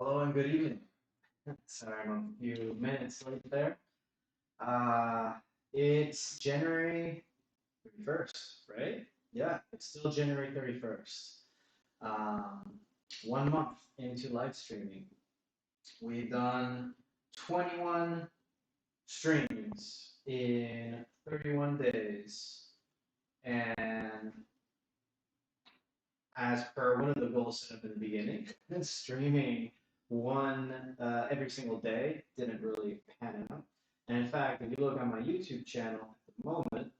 Hello and good evening. Sorry, I'm a few minutes late there. Uh, it's January 31st, right? Yeah, it's still January 31st. Um, 1 month into live streaming. We've done 21 streams in 31 days. And as per one of the goals set up in the beginning, streaming one every single day didn't really pan out. And in fact, if you look on my YouTube channel at the moment,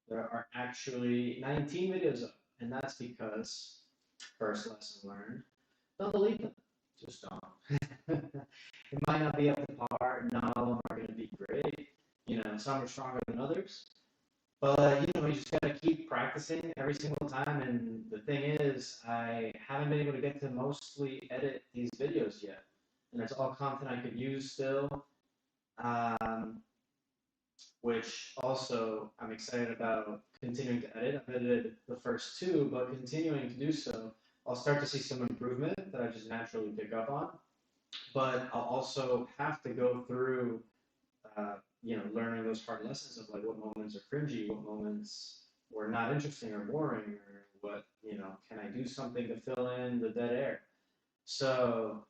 there are actually 19 videos up. And that's because, first lesson learned, don't delete them. Just don't. It might not be up to par. Not all of them are going to be great. Some are stronger than others. But you just gotta keep practicing every single time. And the thing is, I haven't been able to get to mostly edit these videos yet, and it's all content I could use still. Um, which also I'm excited about continuing to edit. I've edited the first two, but continuing to do so, I'll start to see some improvement that I just naturally pick up on. But I'll also have to go through learning those hard lessons of like what moments are cringy, what moments were not interesting or boring, or what, can I do something to fill in the dead air? So,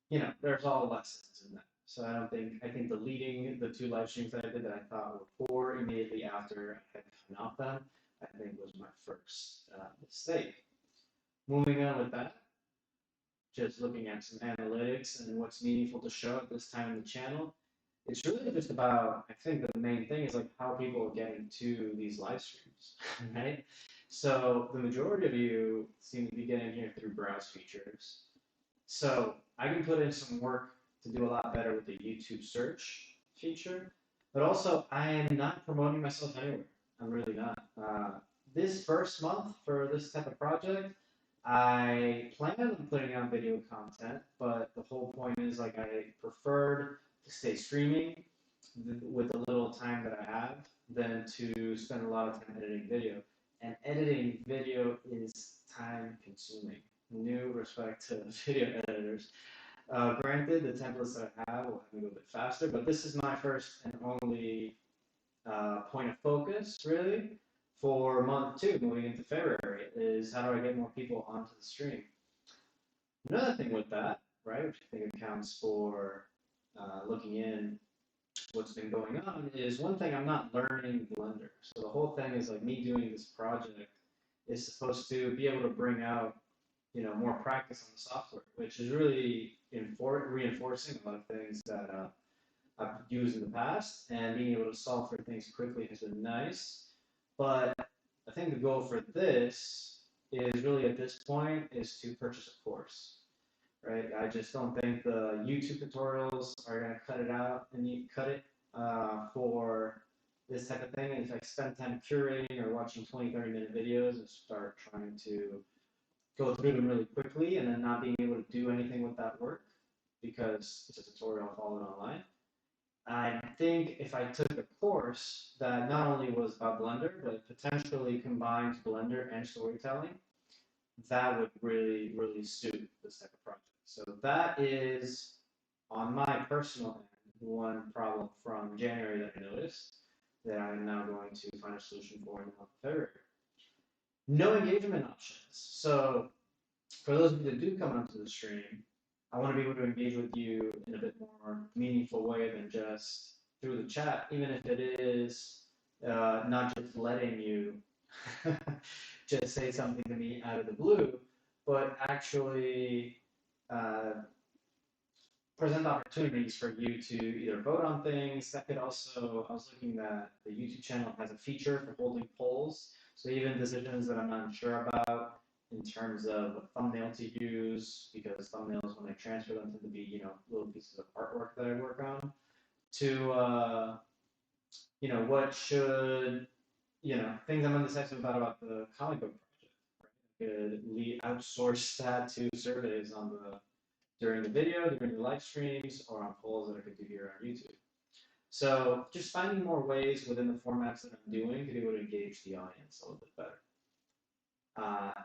there's all lessons in that. So I think deleting the two live streams that I did that I thought were poor immediately after I had come off them, I think was my first mistake. Moving on with that, just looking at some analytics and what's meaningful to show at this time in the channel. It's really just about, I think the main thing is like how people are getting to these live streams, right? So the majority of you seem to be getting here through browse features. So I can put in some work to do a lot better with the YouTube search feature, but also I am not promoting myself anywhere. I'm really not. This first month for this type of project, I planned on putting out video content, but the whole point is like I preferred to stay streaming with the little time that I have than to spend a lot of time editing video. And editing video is time consuming. New respect to video editors. Granted, the templates that I have will have me go a bit faster, but this is my first and only point of focus, really, for month two, moving into February, is how do I get more people onto the stream? Another thing with that, right, which I think accounts for looking in what's been going on, is one thing I'm not learning Blender. So the whole thing is like me doing this project is supposed to be able to bring out more practice on the software, which is really reinforcing a lot of things that I've used in the past, and being able to solve for things quickly has been nice. But I think the goal for this is really at this point is to purchase a course, right? I just don't think the YouTube tutorials are going to cut it out and you cut it for this type of thing. And if I spend time curating or watching 20, 30-minute videos and start trying to go through them really quickly and then not being able to do anything with that work because it's a tutorial followed online. I think if I took a course that not only was about Blender, but potentially combined Blender and storytelling, that would really, really suit this type of project. So that is, on my personal end, one problem from January that I noticed that I'm now going to find a solution for in the month of February. No engagement options. So for those of you that do come onto the stream, I want to be able to engage with you in a bit more meaningful way than just through the chat, even if it is not just letting you just say something to me out of the blue, but actually uh, present opportunities for you to either vote on things. That could also, I was looking that the YouTube channel has a feature for holding polls. So even decisions that I'm not sure about in terms of what thumbnail to use, because thumbnails, when I transfer them, tend to be, little pieces of artwork that I work on, to, what should, things I'm indecisive about the comic book project. Right? I could outsource that to surveys on the during the video, during the live streams, or on polls that I could do here on YouTube. So just finding more ways within the formats that I'm doing to be able to engage the audience a little bit better.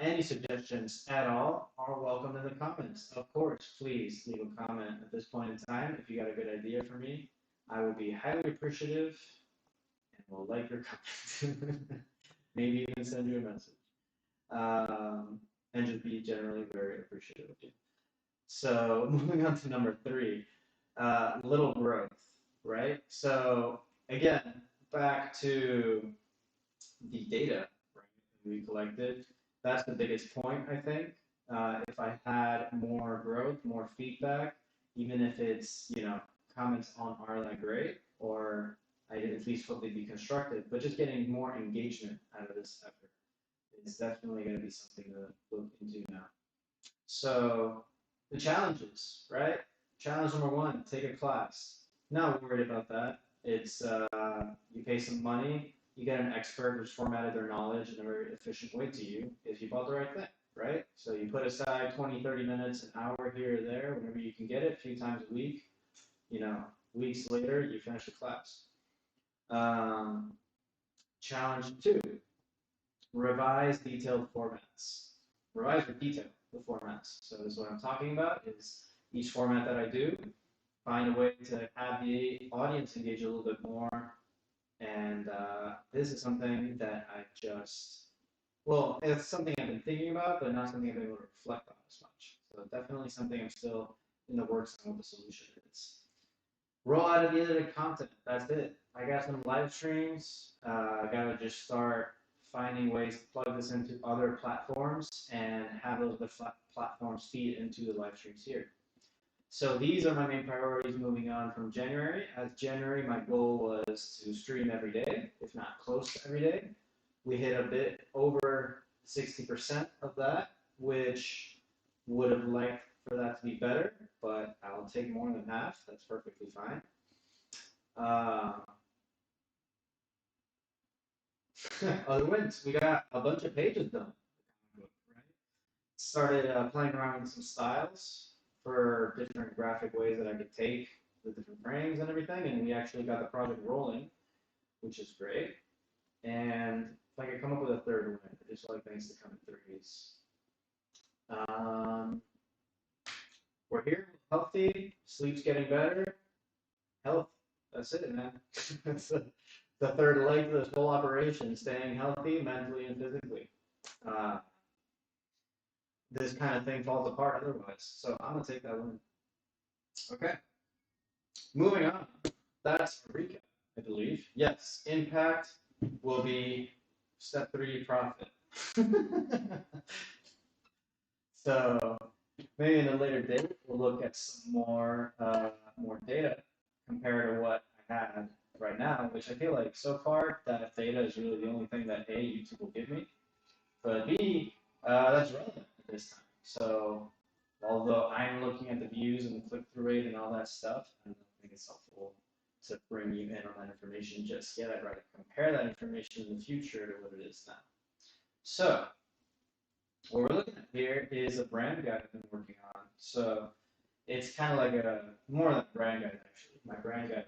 Any suggestions at all are welcome in the comments. Of course, please leave a comment at this point in time. If you got a good idea for me, I will be highly appreciative and will like your comment. Maybe even send you a message. And just be generally very appreciative of you. So moving on to number three, little growth, right? So again, back to the data, right, we collected. That's the biggest point, I think. If I had more growth, more feedback, even if it's, comments on that great, or I at least hope they'd be constructive, but just getting more engagement out of this effort is definitely going to be something to look into now. So the challenges, right? Challenge number one, take a class. Not worried about that. It's you pay some money, you get an expert who's formatted their knowledge in a very efficient way to you if you bought the right thing, right? So you put aside 20, 30 minutes, an hour here or there, whenever you can get it, a few times a week, weeks later, you finish the class. Um, Challenge two, revise detailed formats. Revise or detail the formats. So this is what I'm talking about is each format that I do, find a way to have the audience engage a little bit more. And this is something that it's something I've been thinking about, but not something I've been able to reflect on as much. So definitely something I'm still in the works on what the solution is. Roll out of the edited content. That's it. I got some live streams. I gotta just start finding ways to plug this into other platforms and have those platforms feed into the live streams here. So these are my main priorities moving on from January. As January, my goal was to stream every day, if not close to every day. We hit a bit over 60% of that, which would have liked for that to be better, but I'll take more than half. That's perfectly fine. Other wins. We got a bunch of pages done. Right? Started playing around with some styles for different graphic ways that I could take the different frames and everything, and we actually got the project rolling, which is great. And if I could come up with a third win, I just like things to come in threes. We're here, healthy, sleep's getting better, health. That's it, man. That's the third leg of this whole operation, staying healthy mentally and physically. This kind of thing falls apart otherwise. So I'm going to take that one. Okay. Moving on. That's a recap, I believe. Yes, impact will be step 3, profit. So maybe in a later date, we'll look at some more data compared to what I had right now, which I feel like so far that data is really the only thing that A, YouTube will give me, but B, that's relevant at this time. So although I'm looking at the views and the click-through rate and all that stuff, I don't think it's helpful to bring you in on that information just yet. I'd rather compare that information in the future to what it is now. So what we're looking at here is a brand guide I've been working on. So it's kind of like more than a brand guide, actually. My brand guide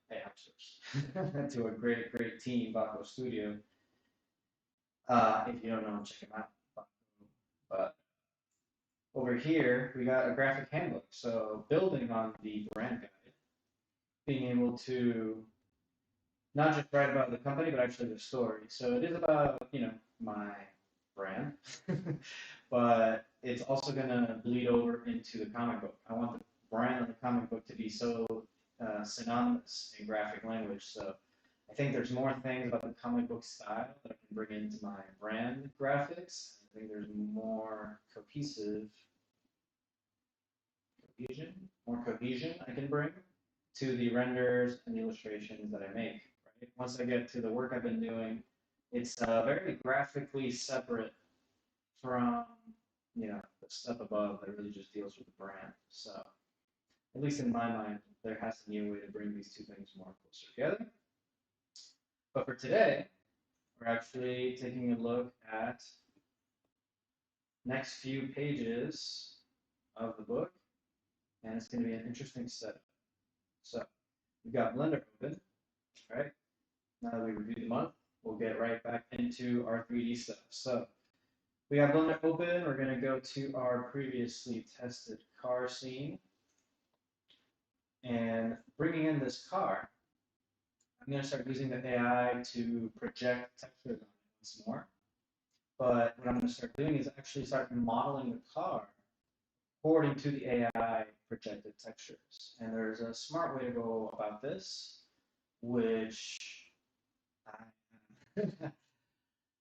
I outsourced to a great team, Baco Studio. If you don't know, check them out. But over here, we got a graphic handbook. So building on the brand guide, being able to not just write about the company, but actually the story. So it is about, my brand, but it's also going to bleed over into the comic book. I want the brand of the comic book to be so synonymous in graphic language. So I think there's more things about the comic book style that I can bring into my brand graphics. I think there's more cohesion I can bring to the renders and illustrations that I make. Right? Once I get to the work I've been doing, it's very graphically separate from the stuff above that really just deals with the brand. So at least in my mind, there has to be a way to bring these two things more closer together. But for today, we're actually taking a look at next few pages of the book, and it's going to be an interesting setup. So we've got Blender open, right? Now that we reviewed the month, we'll get right back into our 3D stuff. So We got Blender open. We're going to go to our previously tested car scene. And bringing in this car, I'm going to start using the AI to project textures on it once more. But what I'm going to start doing is actually start modeling the car according to the AI projected textures. And there's a smart way to go about this, which I'm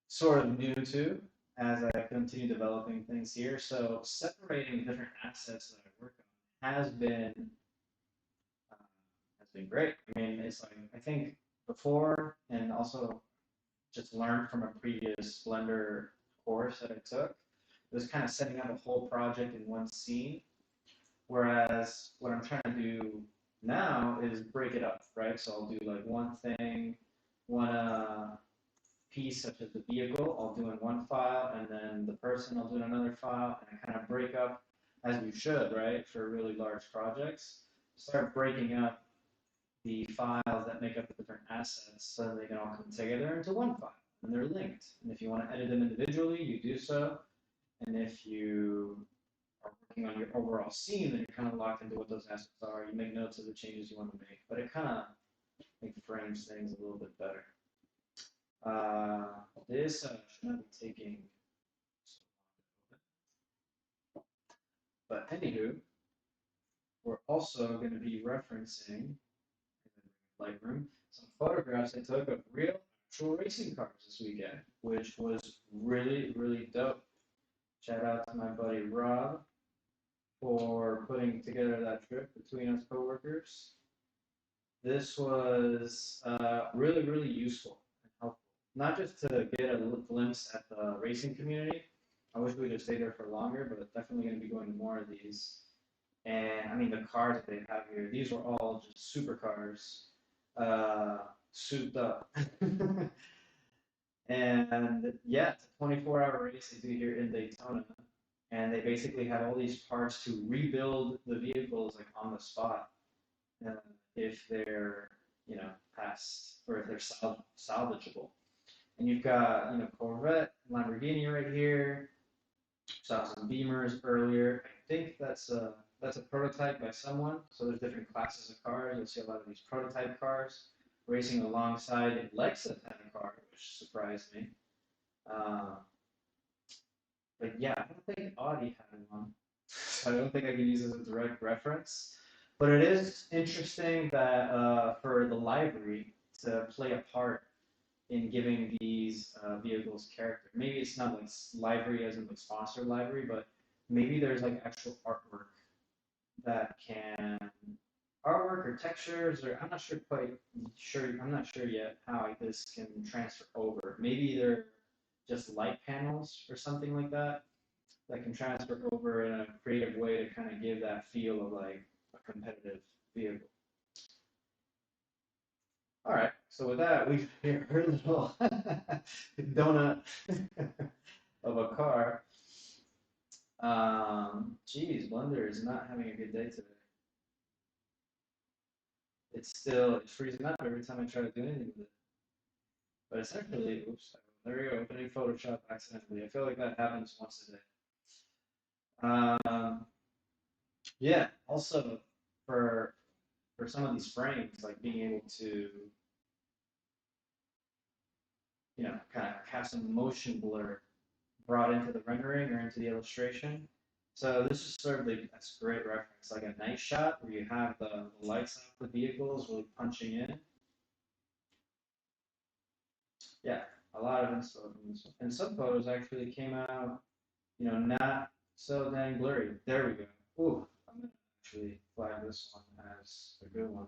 sort of new to as I continue developing things here. So separating different assets that I work on uh, has been great. I mean, it's like I think before, and also just learned from a previous Blender course that I took. It was kind of setting up a whole project in one scene. Whereas what I'm trying to do now is break it up, right? So I'll do like one thing, one piece such as the vehicle, I'll do in one file, and then the person I'll do in another file, and I kind of break up as you should, right? For really large projects, start breaking up the files that make up the different assets so they can all come together into one file and they're linked. And if you want to edit them individually, you do so. And if you are working on your overall scene, then you're kind of locked into what those assets are. You make notes of the changes you want to make, but it kind of frames things a little bit better. This should not be taking so long, but anywho, we're also going to be referencing Lightroom some photographs I took of real actual racing cars this weekend, which was really, really dope. Shout out to my buddy Rob for putting together that trip between us coworkers. This was really, really useful and helpful. Not just to get a little glimpse at the racing community. I wish we could have stayed there for longer, but definitely going to be going to more of these. And I mean, the cars that they have here, these were all just supercars, souped up. And yeah, it's a 24-hour race they do here in Daytona. And they basically have all these parts to rebuild the vehicles like on the spot uh, if they're, past or if they're salvageable. And you've got, Corvette, Lamborghini right here. Saw some Beamers earlier. I think that's a prototype by someone. So there's different classes of cars. You'll see a lot of these prototype cars racing alongside a Lexus kind of car, which surprised me. Uh, but yeah, I don't think Audi had one. So I don't think I can use it as a direct reference. But it is interesting that for the library to play a part in giving these vehicles character. Maybe it's not like library as in like sponsored library, but maybe there's like actual artwork that can artwork or textures or I'm not sure yet how this can transfer over. Maybe they're just light panels or something like that that can transfer over in a creative way to kind of give that feel of like a competitive vehicle. All right, so with that, we've heard a little donut of a car. Geez, Blender is not having a good day today. It's freezing up every time I try to do anything with it. But essentially, oops, there we go, opening Photoshop accidentally. I feel like that happens once a day. Um, yeah, also for some of these frames, like being able to, kind of have some motion blur brought into the rendering or into the illustration. So this is sort of that's a great reference, like a night shot where you have the lights off the vehicles really punching in. Yeah, a lot of inspo from this one. And some photos actually came out, not so dang blurry. There we go. Ooh, I'm gonna actually flag this one as a good one.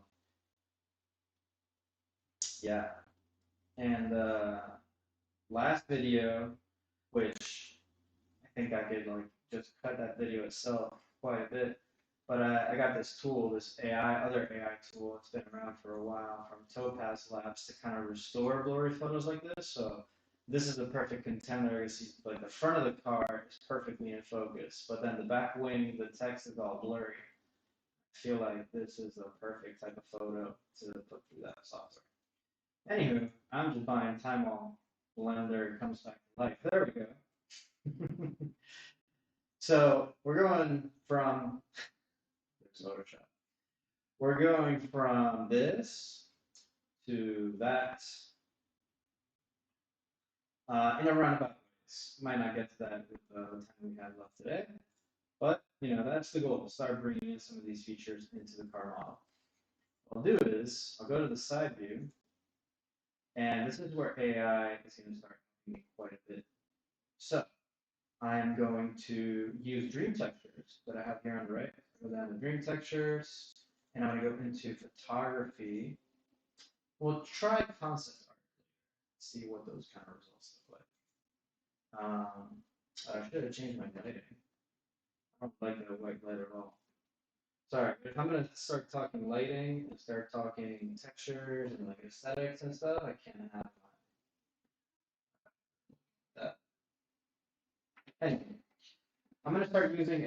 Yeah. And last video, which I think I could like just cut that video itself quite a bit. But I got this tool, this other AI tool. It's been around for a while from Topaz Labs to kind of restore blurry photos like this. So this is the perfect contender. You see, like the front of the car is perfectly in focus, but then the back wing, the text is all blurry. I feel like this is the perfect type of photo to put through that software. Anywho, I'm just buying time while Blender comes back to life. There we go. So we're going from Photoshop. We're going from this to that in a roundabout ways. Might not get to that with the time we have left today, but that's the goal. Start bringing in some of these features into the car model. What I'll do is I'll go to the side view, and this is where AI is going to start helping me quite a bit. So I'm going to use dream textures that I have here on the right. Go down to dream textures, and I'm going to go into photography. We'll try concept art, see what those kind of results look like. I should have changed my lighting. I don't like that white light at all. Sorry, but if I'm going to start talking lighting and start talking textures and like aesthetics and stuff, I can't have that. Anyway, I'm going to start using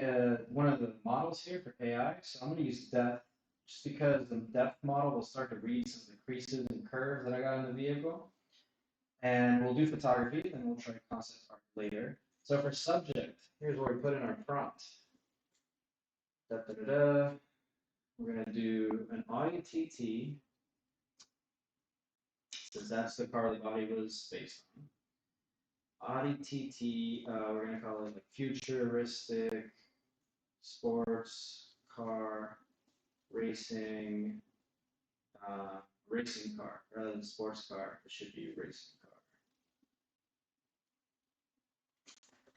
one of the models here for AI. So I'm going to use depth just because the depth model will start to read some of the creases and curves that I got in the vehicle. And we'll do photography, then we'll try concept art later. So for subject, here's where we put in our prompt. Da, da, da, da. We're going to do an Audi TT, because that's the car the body was based on. Audi TT, we're going to call it like futuristic sports car racing racing car rather than sports car. It should be racing car.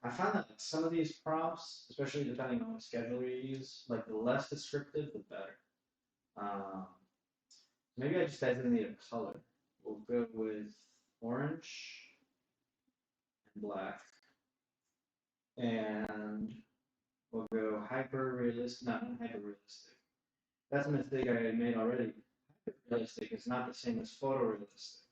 I find that some of these prompts, especially depending on what schedule you use, like the less descriptive, the better. Um, Maybe I just designate a color. We'll go with orange and black, and we'll go hyper realistic. Not hyper realistic. That's a mistake I made already. Hyper realistic is not the same as photorealistic.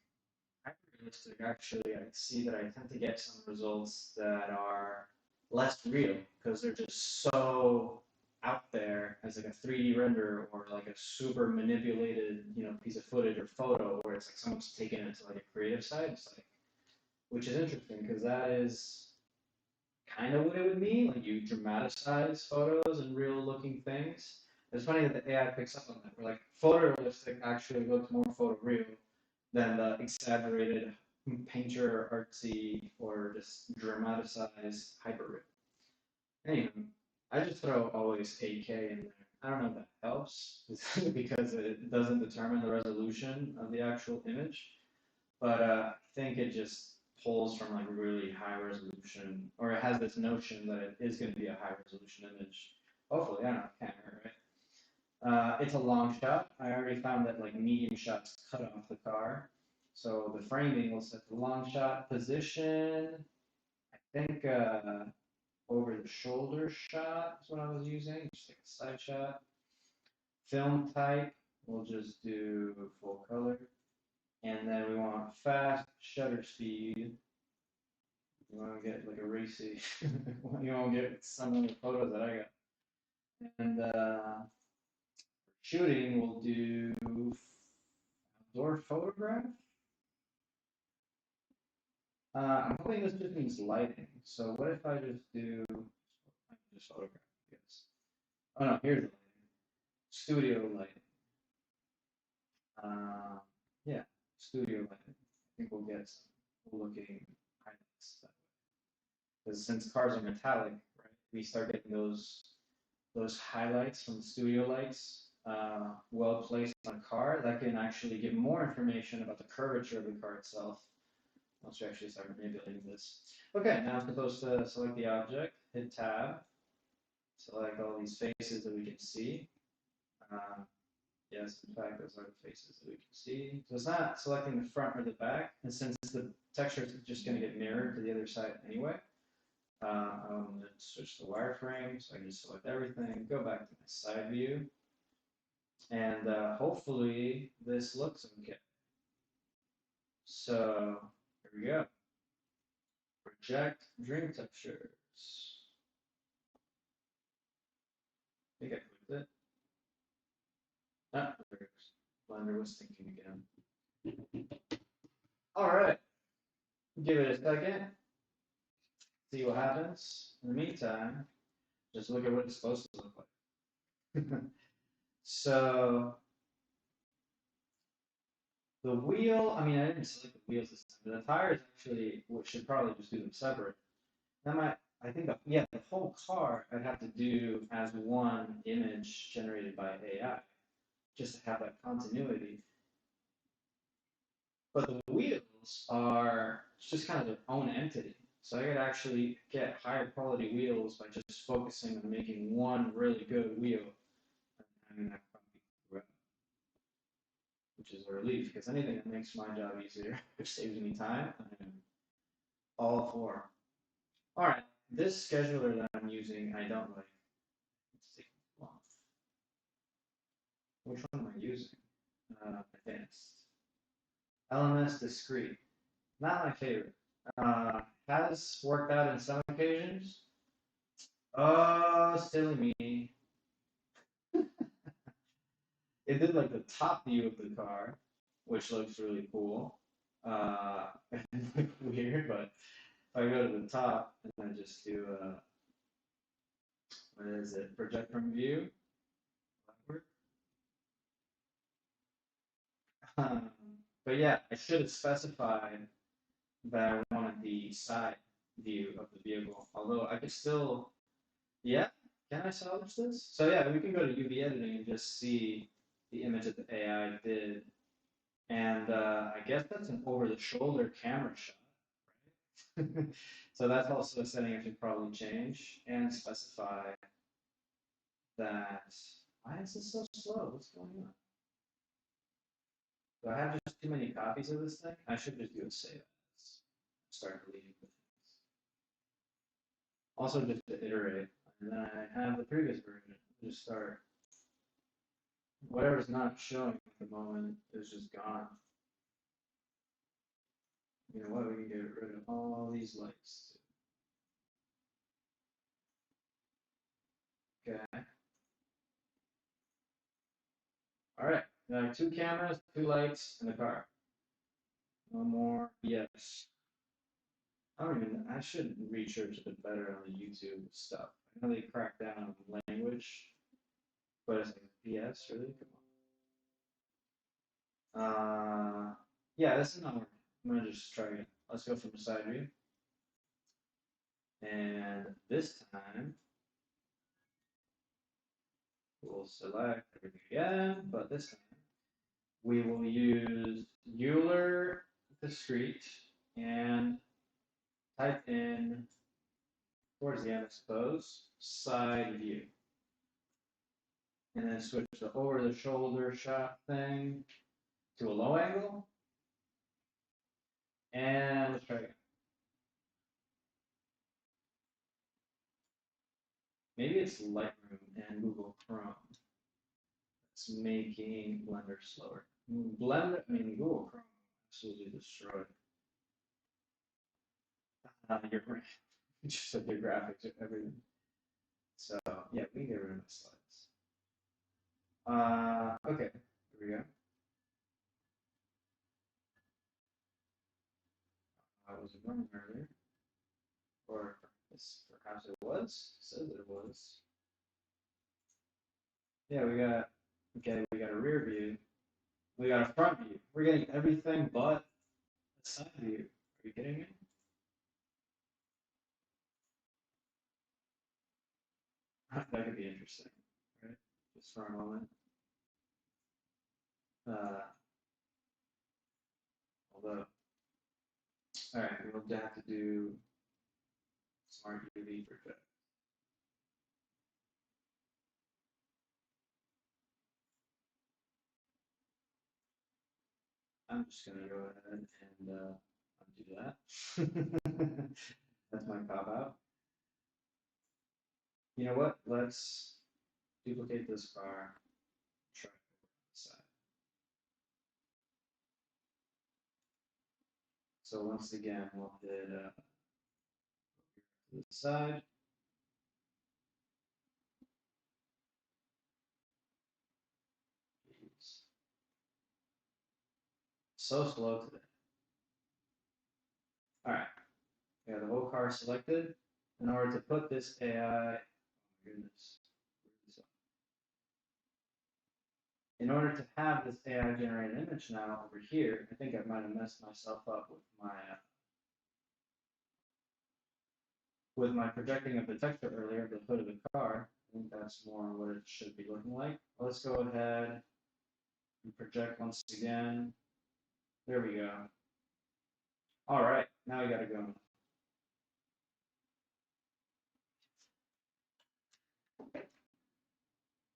Hyper-realistic, actually, I see that I tend to get some results that are less real because they're just so out there as like a 3D render or like a super manipulated, piece of footage or photo where it's like someone's taken it to like a creative side. It's like, which is interesting because that is kind of what it would mean. Like you dramatize photos and real looking things. It's funny that the AI picks up on that. We're like photorealistic actually looks more photoreal than the exaggerated painter artsy or just dramatized hyper. Anyway, I just throw always 8K in there. I don't know if that helps because it doesn't determine the resolution of the actual image, but I think it just pulls from like really high resolution, or it has this notion that it is going to be a high resolution image. Hopefully, I don't know, can't hurt, right? It's a long shot. I already found that like medium shots cut off the car. So the framing will set the long shot position. I think over the shoulder shot is what I was using. Just like a side shot. Film type, we'll just do full color. And then we want fast shutter speed. You want to get like a racy. You want to get some of the photos that I got. And shooting, we'll do outdoor photograph. I'm hoping this just means lighting. So what if I just do just photograph? Yes. Oh no, here's the lighting. Studio lighting. Yeah, studio lighting. I think we'll get some cool looking highlights that way. Because since cars are metallic, right, we start getting those highlights from the studio lights well placed on a car that can actually give more information about the curvature of the car itself once we actually start manipulating this. Okay, now I'm supposed to select the object, hit tab, select all these faces that we can see. Yes, in fact, those are the faces that we can see. So it's not selecting the front or the back, and since the texture is just going to get mirrored to the other side anyway, I'm going to switch the wireframe, so I can just select everything, go back to my side view, and hopefully this looks okay. So here we go. Project dream textures. I think I clicked it. Ah, there it goes. Blender was thinking again. All right. Give it a second. see what happens. In the meantime, just look at what it's supposed to look like. So the wheel, I mean, I didn't select the wheels this time, but the tires actually, we should probably just do them separate. That might, I think, yeah, the whole car I'd have to do as one image generated by AI, just to have that continuity. But the wheels are just kind of their own entity. So I could actually get higher quality wheels by just focusing on making one really good wheel and having that copy, which is a relief because anything that makes my job easier, which saves me time, I'm all for. All right, this scheduler that I'm using, I don't like. Let's take it off. Which one am I using? Advanced. LMS discrete. Not my favorite. Has worked out in some occasions. Silly me. It did like the top view of the car, which looks really cool. And weird, but if I go to the top and I just do what is it? Project from view. Um, but yeah, I should have specified that I wanted the side view of the vehicle. Although I could still, yeah, can I salvage this? So yeah, we can go to UV editing and just see the image that the AI did. And I guess that's an over-the-shoulder camera shot, right? So that's also a setting I should probably change and specify that. Why is this so slow? What's going on? Do I have just too many copies of this thing? I should just do a save as. Start deleting the things. Also, just to iterate, and then I have the previous version. Just start. Whatever's not showing at the moment is just gone. You know what? We can get rid of all these lights. Okay. All right. There are two cameras, two lights, in the car. No more. Yes. I don't even. I should research a bit better on the YouTube stuff. I know they crack down on language, but it's like PS. Really? Come on. Yeah, this is not working. I'm gonna just try again. Let's go from the side view, and this time we'll select everything again, but this time we will use Euler discrete and type in towards the end, I suppose, side view. And then switch the over the shoulder shot thing to a low angle. And let's try again. Maybe it's Lightroom and Google Chrome. It's making Blender slower. Google Chrome absolutely destroyed. Your just like your graphics, everything. So yeah, we can get rid of the slides. Okay, here we go. I was running earlier, or perhaps it was. It says it was. Yeah, we got a rear view. We got a front view. We're getting everything but a side view. Are you kidding me? That could be interesting, right? Just for a moment. Although, all right, we'll have to do smart UV project. I'm just gonna go ahead and undo that. That's my cop out. You know what? Let's duplicate this bar. Try it over on the side. So once again, we'll hit to the side. So slow today. All right. Yeah, the whole no car selected. In order to put this AI, oh goodness, in order to have this AI generated image now over here, I think I might have messed myself up with my projecting of the texture earlier, the hood of the car. I think that's more what it should be looking like. Let's go ahead and project once again. There we go. All right, now we got to go.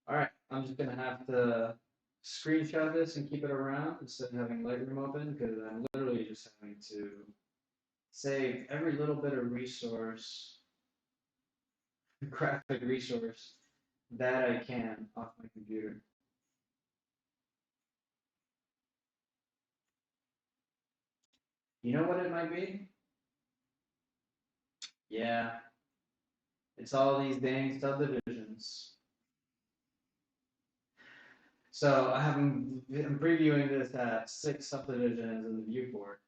All right, I'm just gonna have to screenshot this and keep it around instead of having Lightroom open because I'm literally just having to save every little bit of resource, graphic resource that I can off my computer. You know what it might be? Yeah, it's all these dang subdivisions. So I'm previewing this at 6 subdivisions in the viewport.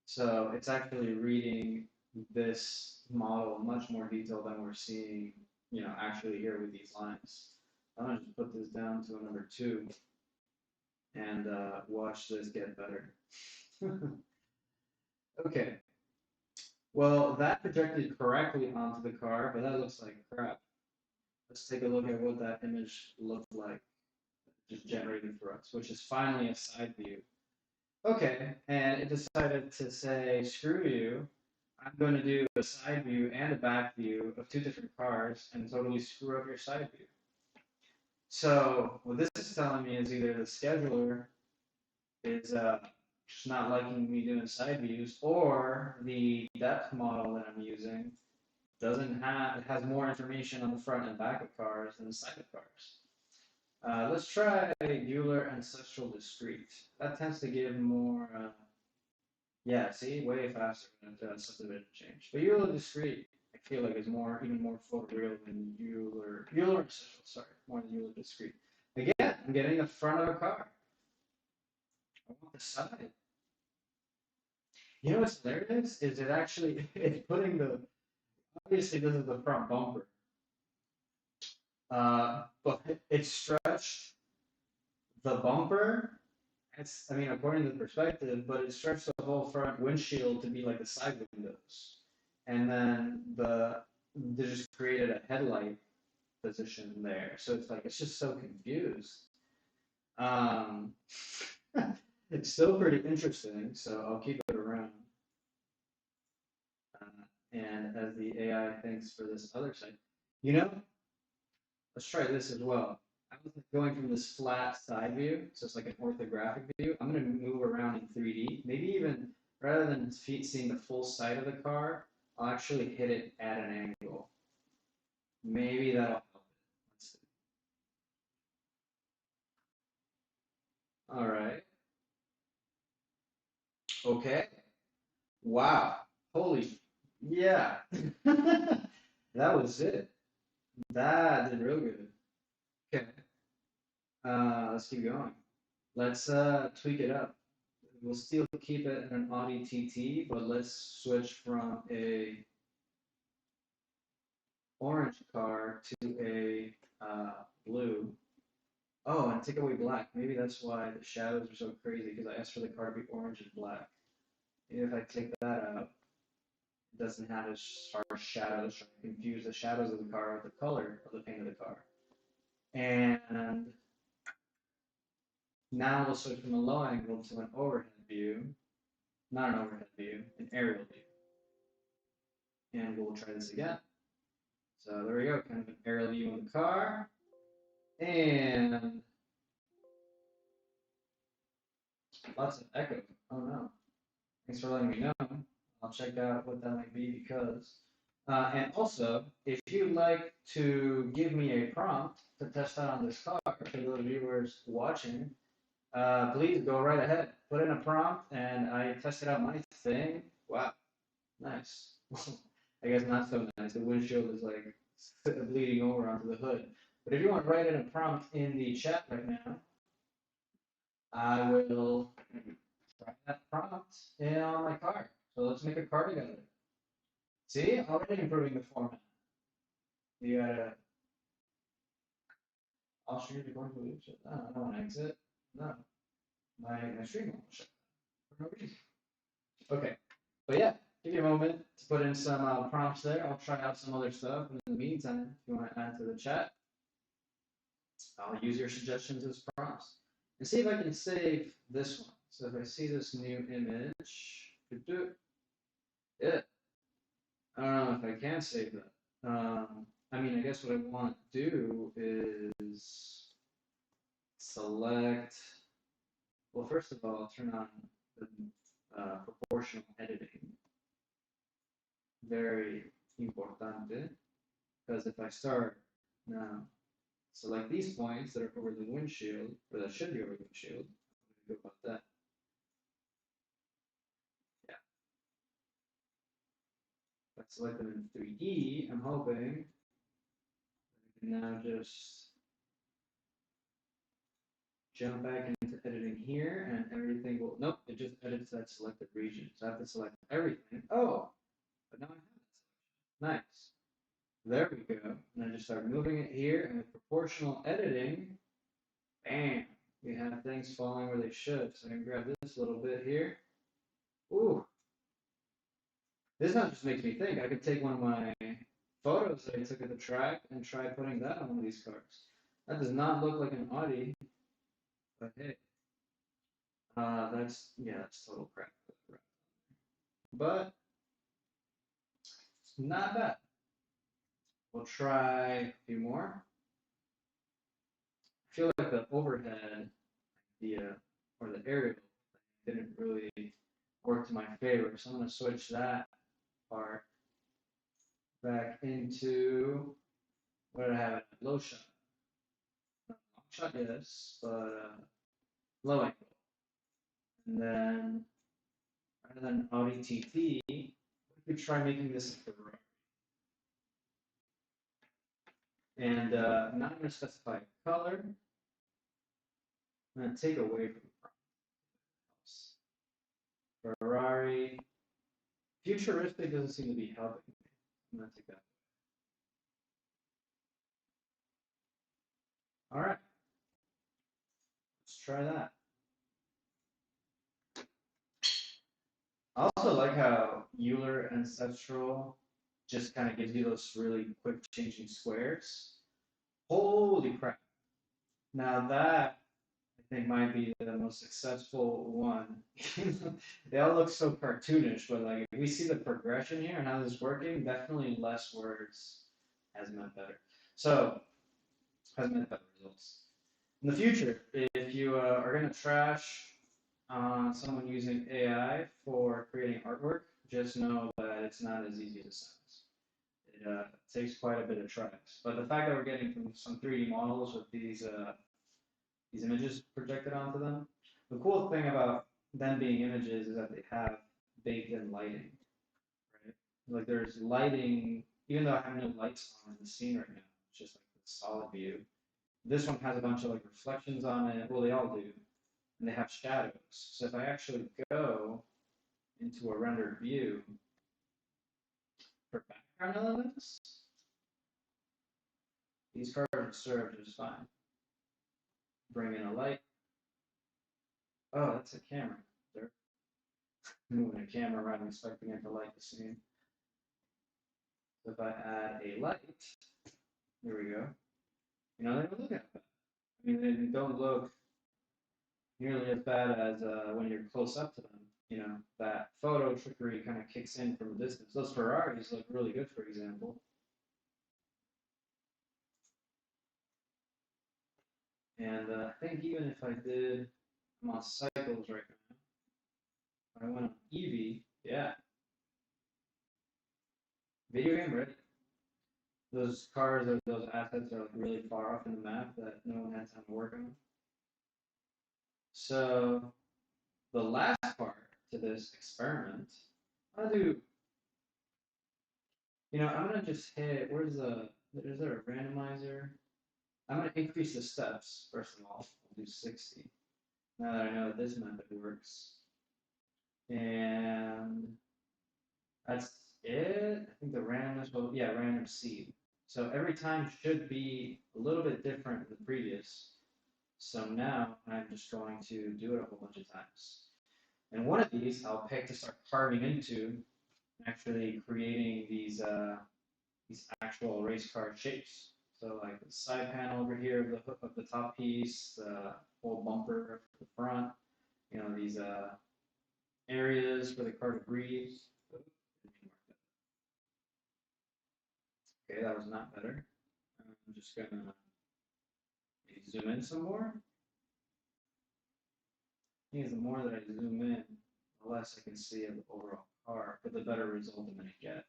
So it's actually reading this model in much more detail than we're seeing, actually here with these lines. I'm gonna just put this down to a number 2 and watch this get better. Okay. Well, that projected correctly onto the car, but that looks like crap. Let's take a look at what that image looked like just generated for us, which is finally a side view. Okay, and it decided to say, screw you. I'm going to do a side view and a back view of 2 different cars and totally screw up your side view. So what this is telling me is either the scheduler is just not liking me doing side views, or the depth model that I'm using it has more information on the front and back of cars than the side of cars. Let's try Euler Ancestral Discrete. That tends to give more, yeah, see, way faster than subdivision change. But Euler Discrete, I feel like is even more photoreal than Euler Ancestral, sorry, more than Euler Discrete. Again, I'm getting the front of a car. I want the side. You know what's hilarious? Is it actually, it's putting obviously this is the front bumper. But it stretched the bumper. According to the perspective, but it stretched the whole front windshield to be like the side windows. And then they just created a headlight position there. So it's just so confused. It's still pretty interesting, so I'll keep it around. And as the AI thinks for this other side, let's try this as well. I was going from this flat side view, so it's like an orthographic view. I'm going to move around in 3D. Maybe even rather than seeing the full side of the car, I'll actually hit it at an angle. Maybe that'll help it. Let's see. All right. Okay. Wow. Holy. Yeah. That was it. That did real good. Okay. Let's keep going. Let's tweak it up. We'll still keep it in an Audi TT, but let's switch from a orange car to a blue. Oh, and take away black. Maybe that's why the shadows are so crazy, because I asked for the car to be orange and black. Maybe if I take that out, it doesn't have as harsh shadows, trying to confuse the shadows of the car with the color of the paint of the car. And now we'll switch from a low angle to an overhead view. Not an overhead view, an aerial view. And we'll try this again. So there we go, kind of an aerial view of the car. And lots of echo. Oh no. Thanks for letting me know. I'll check out what that might be because. And also, if you'd like to give me a prompt to test out on this car, for those viewers watching, please go right ahead. Put in a prompt and I tested out my thing. Wow. Nice. I guess not so nice. The windshield is like bleeding over onto the hood. But if you want to write in a prompt in the chat right now, I will try that prompt on my car. So let's make a car together. See, already improving the format. You gotta. I'll show you the going to no, I don't want to exit. No, my stream won't shut for no reason. Okay, but yeah, give you a moment to put in some prompts there. I'll try out some other stuff. And in the meantime, if you want to add to the chat, I'll use your suggestions as prompts and see if I can save this one. So if I see this new image, yeah, I don't know if I can save that. I mean, I guess what I want to do is select. Well, first of all, I'll turn on the proportional editing. Very importante, because if I start now, select these points that are over the windshield, or that should be over the windshield, I'm going to go about that. Yeah. If I select them in 3D, I'm hoping I can now just jump back into editing here, and everything will, nope, it just edits that selected region. So I have to select everything. Oh, but now I have that selection. Nice. There we go. And I just start moving it here, and with proportional editing, bam, we have things falling where they should. So I can grab this little bit here. Ooh. This not just makes me think. I could take one of my photos that I took at the track and try putting that on one of these cars. That does not look like an Audi, but hey. That's total crap. But it's not bad. We'll try a few more. I feel like the overhead idea or the aerial didn't really work to my favor, so I'm going to switch that part back into what did I have? Low shot. Long shot, yes, but low angle. And then rather than Audi TT, we could try making this a Ferrari. And I'm not going to specify a color. I'm going to take away from the props. Ferrari. Futuristic doesn't seem to be helping me. I'm going to take that. All right. Let's try that. I also like how Euler Ancestral just kind of gives you those really quick changing squares. Holy crap. Now that I think might be the most successful one. They all look so cartoonish, but like if we see the progression here and how this is working, definitely less words has meant better. So has meant better results. In the future, if you are going to trash someone using AI for creating artwork, just know that it's not as easy as it sounds. It takes quite a bit of tracks. But the fact that we're getting some 3D models with these images projected onto them, the cool thing about them being images is that they have baked-in lighting, right? Like there's lighting, even though I have no lights on in the scene right now, it's just like the solid view. This one has a bunch of like reflections on it. Well, they all do, and they have shadows. So if I actually go into a rendered view for background elements, these cars would serve just fine. Bring in a light. Oh, that's a camera. They're moving a camera around, expecting it to light the scene. So if I add a light, there we go. You know, they don't look that bad. I mean, they don't look nearly as bad as when you're close up to them. You know, that photo trickery kind of kicks in from a distance. Those Ferraris look really good, for example. And I think even if I did, I'm on cycles right now. If I went on EV, yeah. Video game ready. Those cars or those assets are like really far off in the map that no one had time to work on. So the last part to this experiment, I'm gonna do, I'm gonna just hit, is there a randomizer? I'm gonna increase the steps, first of all. I'll do 60. Now that I know that this method works. And that's I think the randomness will, yeah, random seed. So every time should be a little bit different than the previous. So now I'm just going to do it a whole bunch of times. And one of these I'll pick to start carving into, actually creating these actual race car shapes. So like the side panel over here of the top piece, the whole bumper, the front, these areas for the car to breathe. Okay, that was not better. I'm just gonna maybe zoom in some more. I think the more that I zoom in, the less I can see of the overall car, but the better result I'm gonna get.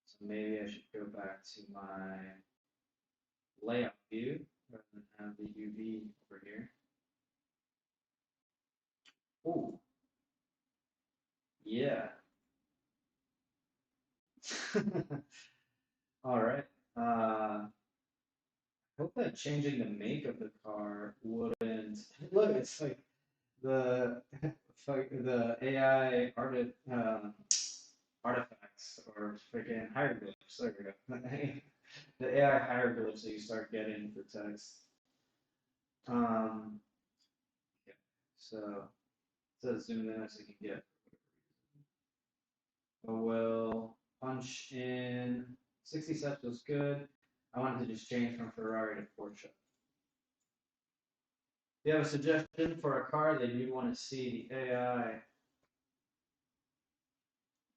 So maybe I should go back to my layout view rather than have the UV over here. Oh, yeah. All right. I hope that changing the make of the car wouldn't look. It's like the the AI artifacts or freaking hieroglyphs. There we go. The AI hieroglyphs that you start getting for text. Um, yeah. So zoom in as you can get. We'll punch in 60 steps was good. I wanted to just change from Ferrari to Porsche. If you have a suggestion for a car that you want to see the AI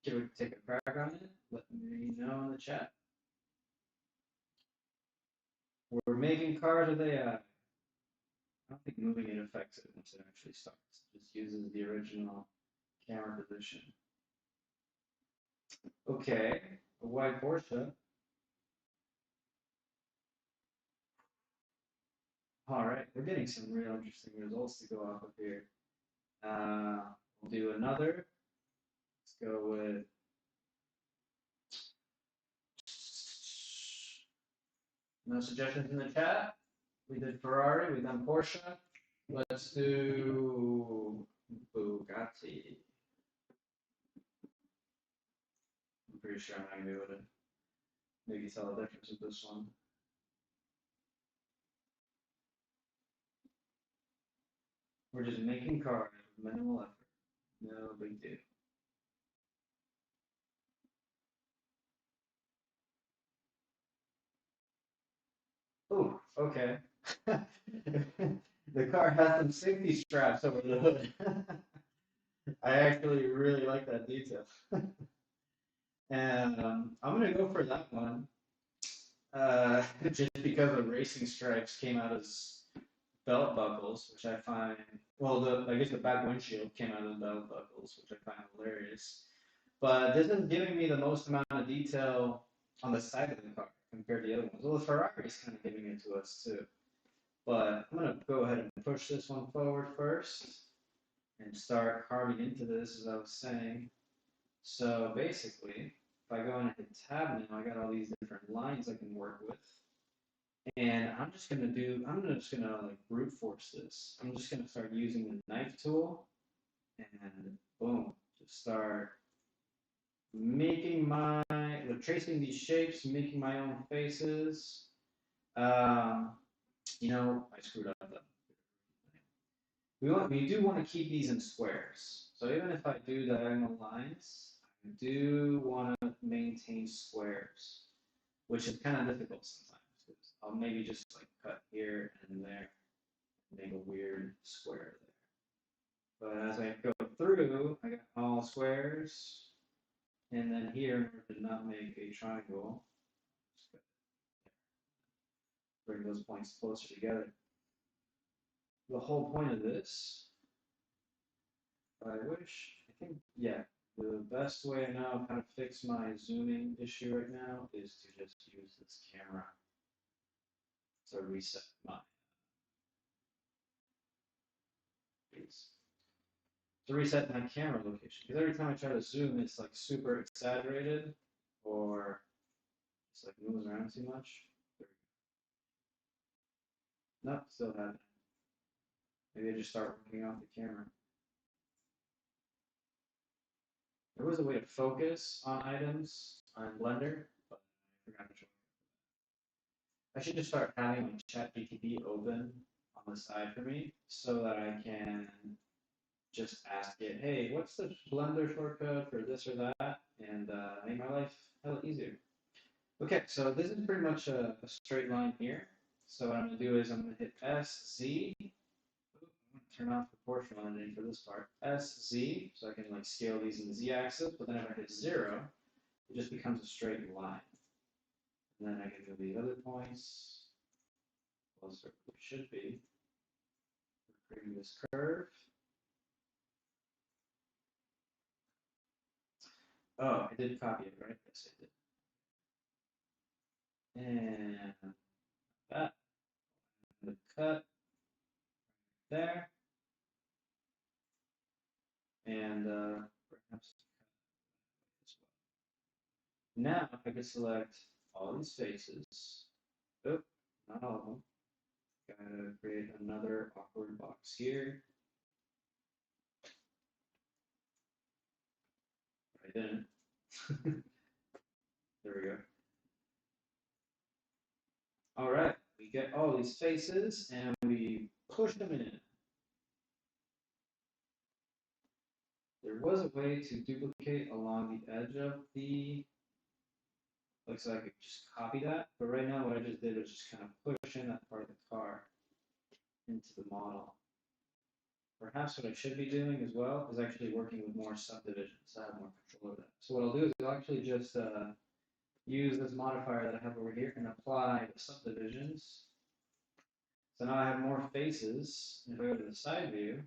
take a crack on it, let me know in the chat. We're making cars with AI. I don't think moving it affects it once it actually starts. It just uses the original camera position. Okay, a white Porsche. All right, we're getting some real interesting results to go off of here. We'll do another. Let's go with no suggestions in the chat. We did Ferrari, we've done Porsche. Let's do Bugatti. I'm pretty sure I'm not gonna be able to maybe tell the difference with this one. We're just making cars with minimal effort. No big deal. Oh, okay. The car has some safety straps over the hood. I actually really like that detail. And I'm gonna go for that one. Just because the racing stripes came out as belt buckles, which I find, well, I guess the back windshield came out as belt buckles, which I find hilarious. But this is giving me the most amount of detail on the side of the car compared to the other ones. Well, the Ferrari is kind of giving it to us too. But I'm gonna go ahead and push this one forward first and start carving into this, as I was saying. So basically, if I go and hit tab now, I got all these different lines I can work with. And I'm just gonna like brute force this. I'm just gonna start using the knife tool and boom, just start making tracing these shapes, making my own faces. Um, I screwed up though. We do want to keep these in squares. So even if I do diagonal lines, I do want to maintain squares, which is kind of difficult sometimes. I'll maybe just like cut here and there, and make a weird square there. But as I go through, I got all squares, and then here to not make a triangle, bring those points closer together. The whole point of this, I think, yeah, the best way I know how to fix my zooming issue right now is to just use this camera to reset my camera location. Because every time I try to zoom, it's like super exaggerated or it's like moves around too much. Nope, still happening. Maybe I just start working off the camera. There was a way to focus on items on Blender, but I forgot to show. I should just start having like ChatGPT open on the side for me so that I can just ask it, hey, what's the Blender shortcut for this or that, and make my life hella easier. Okay, so this is pretty much a straight line here. So what I'm going to do is I'm going to hit SZ. Turn off proportional editing for this part. SZ, so I can like scale these in the Z-axis, but then if I hit 0, it just becomes a straight line. And then I can do the other points closer to it should be. We're creating this curve. Oh, I did copy it, right? Yes, I did. And that, the cut there, and perhaps as well. Now I can select all these faces. Oh, not all of them. Gotta create another awkward box here. I didn't. There we go. All right, we get all these faces and we push them in. There was a way to duplicate along the edge of the, like, so I could just copy that. But right now, what I just did was just kind of push in that part of the car into the model. Perhaps what I should be doing as well is actually working with more subdivisions so I have more control over that. So what I'll do is I'll actually just use this modifier that I have over here and apply the subdivisions. So now I have more faces. If I go to the side view,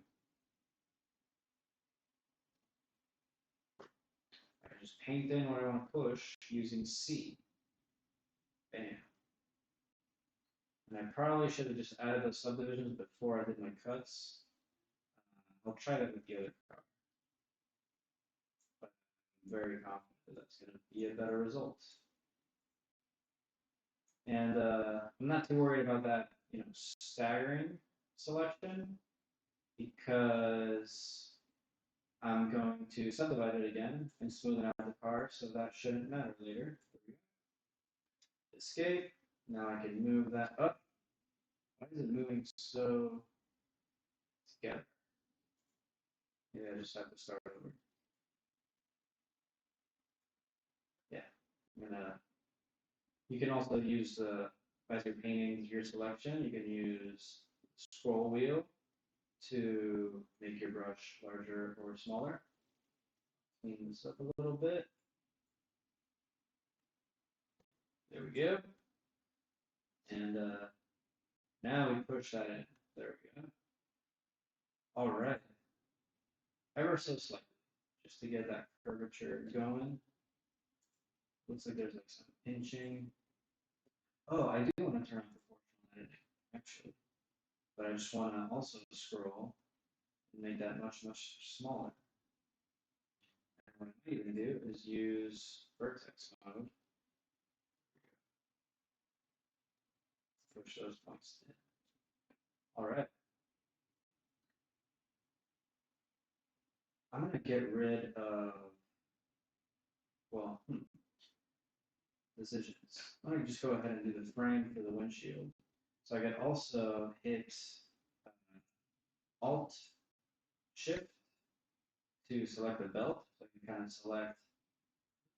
I just paint in what I want to push using C. Bam. And I probably should have just added those subdivisions before I did my cuts. I'll try that with the other car, but I'm very confident that that's going to be a better result. And I'm not too worried about that, staggering selection because I'm going to subdivide it again and smoothen out the car, so that shouldn't matter later. Escape. Now I can move that up. Why is it moving so together? Maybe I just have to start over. Yeah, I'm gonna. You can also use as you're painting your selection, you can use scroll wheel to make your brush larger or smaller. Clean this up a little bit. There we go. And now we push that in. There we go. All right. Ever so slightly, just to get that curvature going. Looks like there's like some pinching. Oh, I do want to turn on proportional editing, actually. But I just want to also scroll and make that much, much smaller. And what I might even do is use vertex mode. Push those points in. All right. I'm going to get rid of, well, decisions. I'm going to just go ahead and do the frame for the windshield. So I could also hit Alt Shift to select the belt. So I can kind of select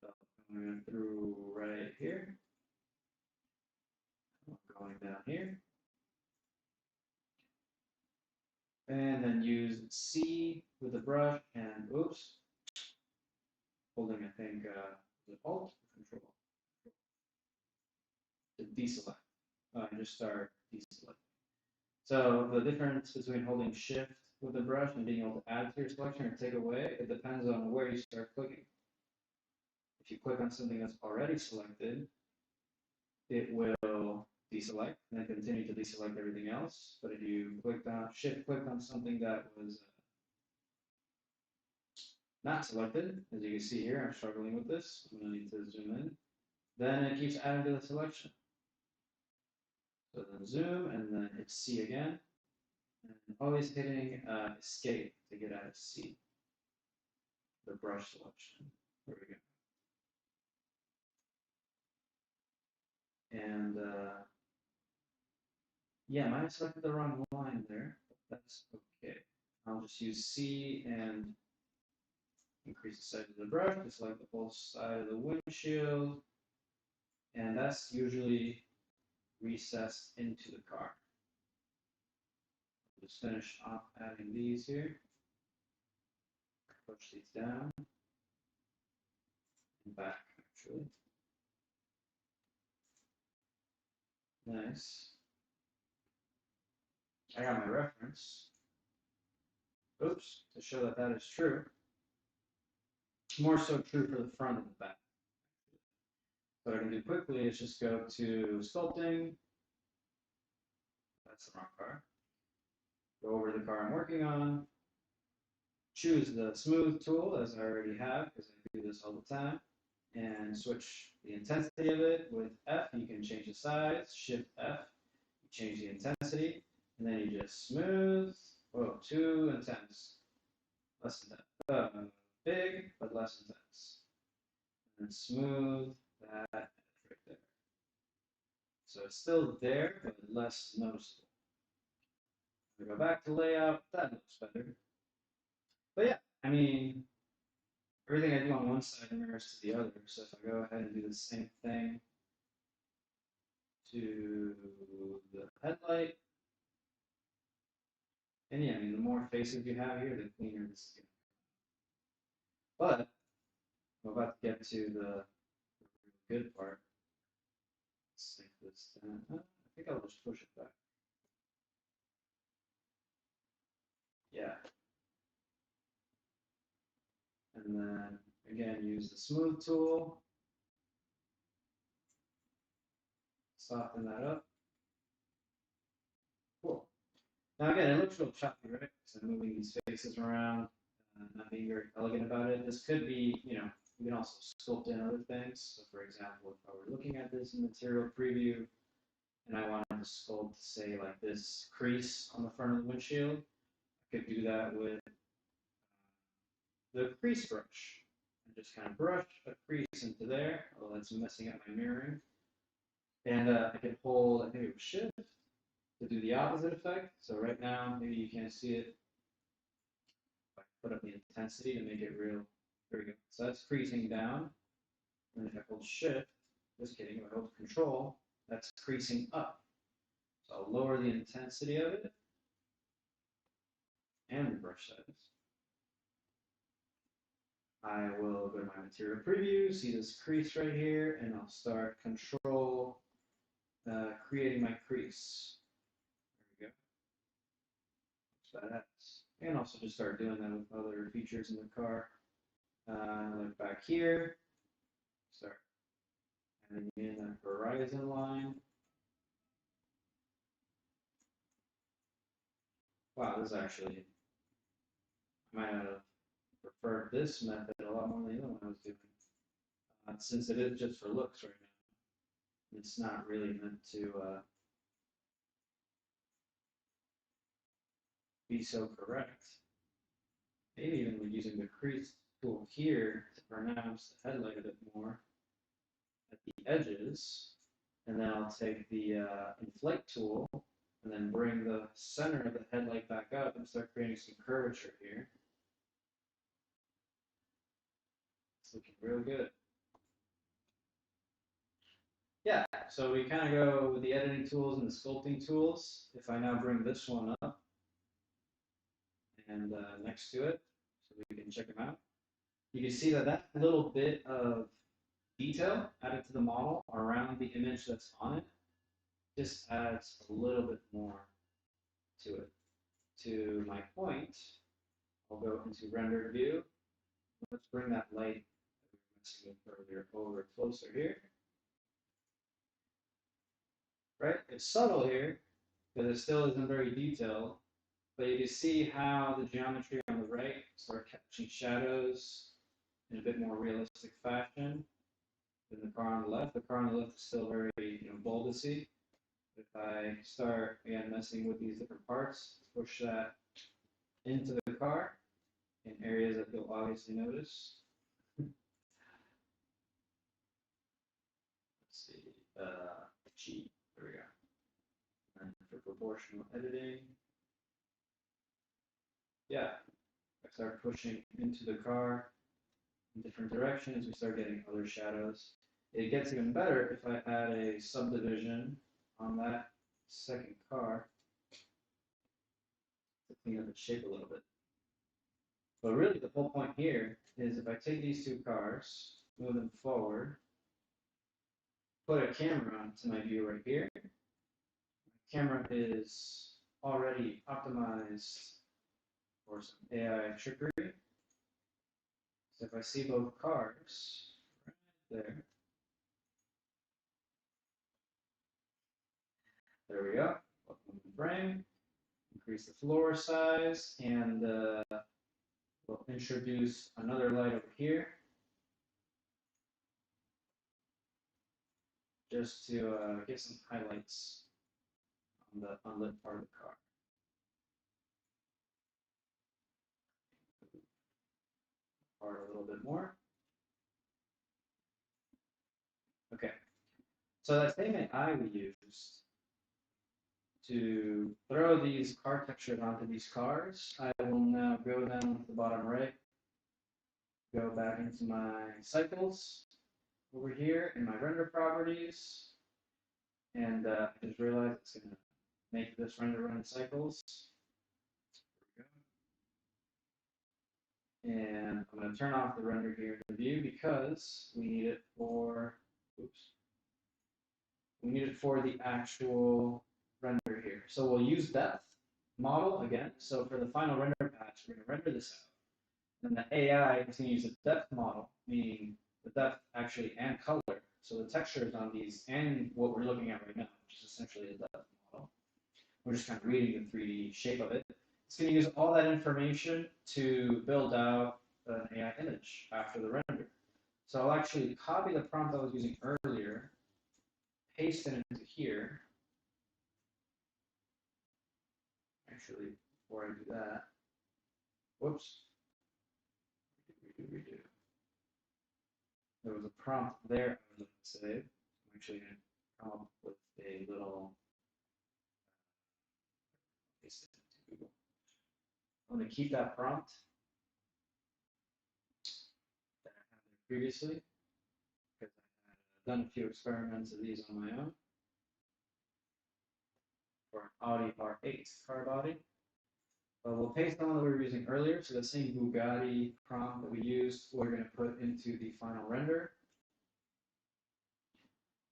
the belt going through right here, going down here, and then use C with the brush and oops, holding I think the Alt or Control to deselect. And just start deselect. So the difference between holding Shift with the brush and being able to add to your selection or take away, it depends on where you start clicking. If you click on something that's already selected, it will deselect and then continue to deselect everything else. But if you shift clicked on something that was not selected, as you can see here, I'm struggling with this. I'm going to need to zoom in. Then it keeps adding to the selection. So then zoom and then hit C again. And always hitting escape to get out of C. the brush selection. There we go. And yeah, I might have selected the wrong line there, but that's okay. I'll just use C and increase the size of the brush, just like the whole side of the windshield. And that's usually recessed into the car. Just finish off adding these here. Push these down and back, actually. Nice. I got my reference. Oops, to show that that is true. More so true for the front and the back. What I can do quickly is just go to sculpting. That's the wrong car. Go over to the car I'm working on. Choose the smooth tool, as I already have, because I do this all the time. And switch the intensity of it. With F, you can change the size. Shift F, you change the intensity. And then you just smooth. Whoa, too intense. Less intense. Big, but less intense. And smooth that right there. So it's still there, but less noticeable. We go back to layout, that looks better. But yeah, I mean, everything I do on one side mirrors to the other. So if I go ahead and do the same thing to the headlight, and yeah, I mean, the more faces you have here, the cleaner this is going to be. But I'm about to get to the good part. Let's sink this down. I think I'll just push it back. Yeah. And then again, use the smooth tool. Soften that up. Cool. Now again, it looks real choppy, right? Because I'm moving these faces around, not being very elegant about it. This could be, you can also sculpt in other things. So for example, if I were looking at this material preview and I wanted to sculpt, say, like this crease on the front of the windshield, I could do that with the crease brush. And just kind of brush a crease into there. Oh, that's messing up my mirroring. And I can hold, I think it was Shift to do the opposite effect. So right now, maybe you can't see it. I put up the intensity to make it real. There we go. So that's creasing down. And if I hold Shift, just kidding, if I hold Control, that's creasing up. So I'll lower the intensity of it and the brush size. I will go to my material preview, see this crease right here, and I'll start Control creating my crease. There we go. Badass. And also just start doing that with other features in the car. Look back here, start adding in a horizon line. Wow, this is actually, I might have preferred this method a lot more than the other one I was doing. Since it is just for looks right now. It's not really meant to be so correct. Maybe even using the crease tool here to pronounce the headlight a bit more at the edges. And then I'll take the inflate tool and then bring the center of the headlight back up and start creating some curvature here. It's looking real good. Yeah, so we kind of go with the editing tools and the sculpting tools. If I now bring this one up and next to it, so we can check them out, you can see that that little bit of detail added to the model around the image that's on it just adds a little bit more to it. To my point, I'll go into rendered view. Let's bring that light that we were messing with earlier over closer here. Right? It's subtle here because it still isn't very detailed, but you can see how the geometry on the right start catching shadows in a bit more realistic fashion than the car on the left. The car on the left is still very, bulbous-y. If I start again messing with these different parts, push that into the car, in areas that you'll obviously notice. Let's see, G, there we go. And for proportional editing, yeah, I start pushing into the car in different directions, we start getting other shadows. It gets even better if I add a subdivision on that second car to clean up its shape a little bit. But really, the whole point here is if I take these two cars, move them forward, put a camera onto my view right here. The camera is already optimized for some AI trickery. So if I see both cars right there, there we go. Welcome to the frame. Increase the floor size, and we'll introduce another light over here, just to get some highlights on the unlit part of the car. Part a little bit more. Okay, so that same AI we used to throw these car textures onto these cars, I will now go down to the bottom right, go back into my cycles over here in my render properties, and I just realized it's going to make this render run cycles. And I'm going to turn off the render here in the view because we need it for, we need it for the actual render here. So we'll use depth model again. So for the final render patch, we're going to render this out. And the AI is going to use the depth model, meaning the depth actually and color. So the textures on these and what we're looking at right now, which is essentially a depth model. We're just kind of reading the 3D shape of it. It's going to use all that information to build out an AI image after the render. So I'll actually copy the prompt I was using earlier, paste it into here. Actually, before I do that, whoops, redo. There was a prompt there I was going to save. I'm actually going to come up with a little, paste it into Google. I'm going to keep that prompt that I had there previously, because I had done a few experiments of these on my own for an Audi R8 car body. But we'll paste the one that we were using earlier, so the same Bugatti prompt that we used, we're going to put into the final render.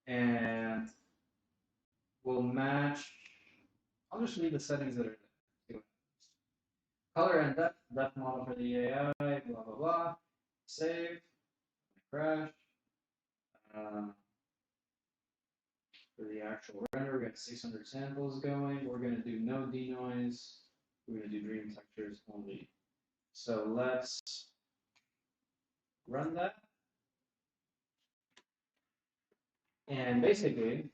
And we'll match, I'll just leave the settings that are there. Color and depth model for the AI, blah, blah, blah. Save, crash. For the actual render, we got 600 samples going. We're going to do no denoise. We're going to do dream textures only. So let's run that. And basically,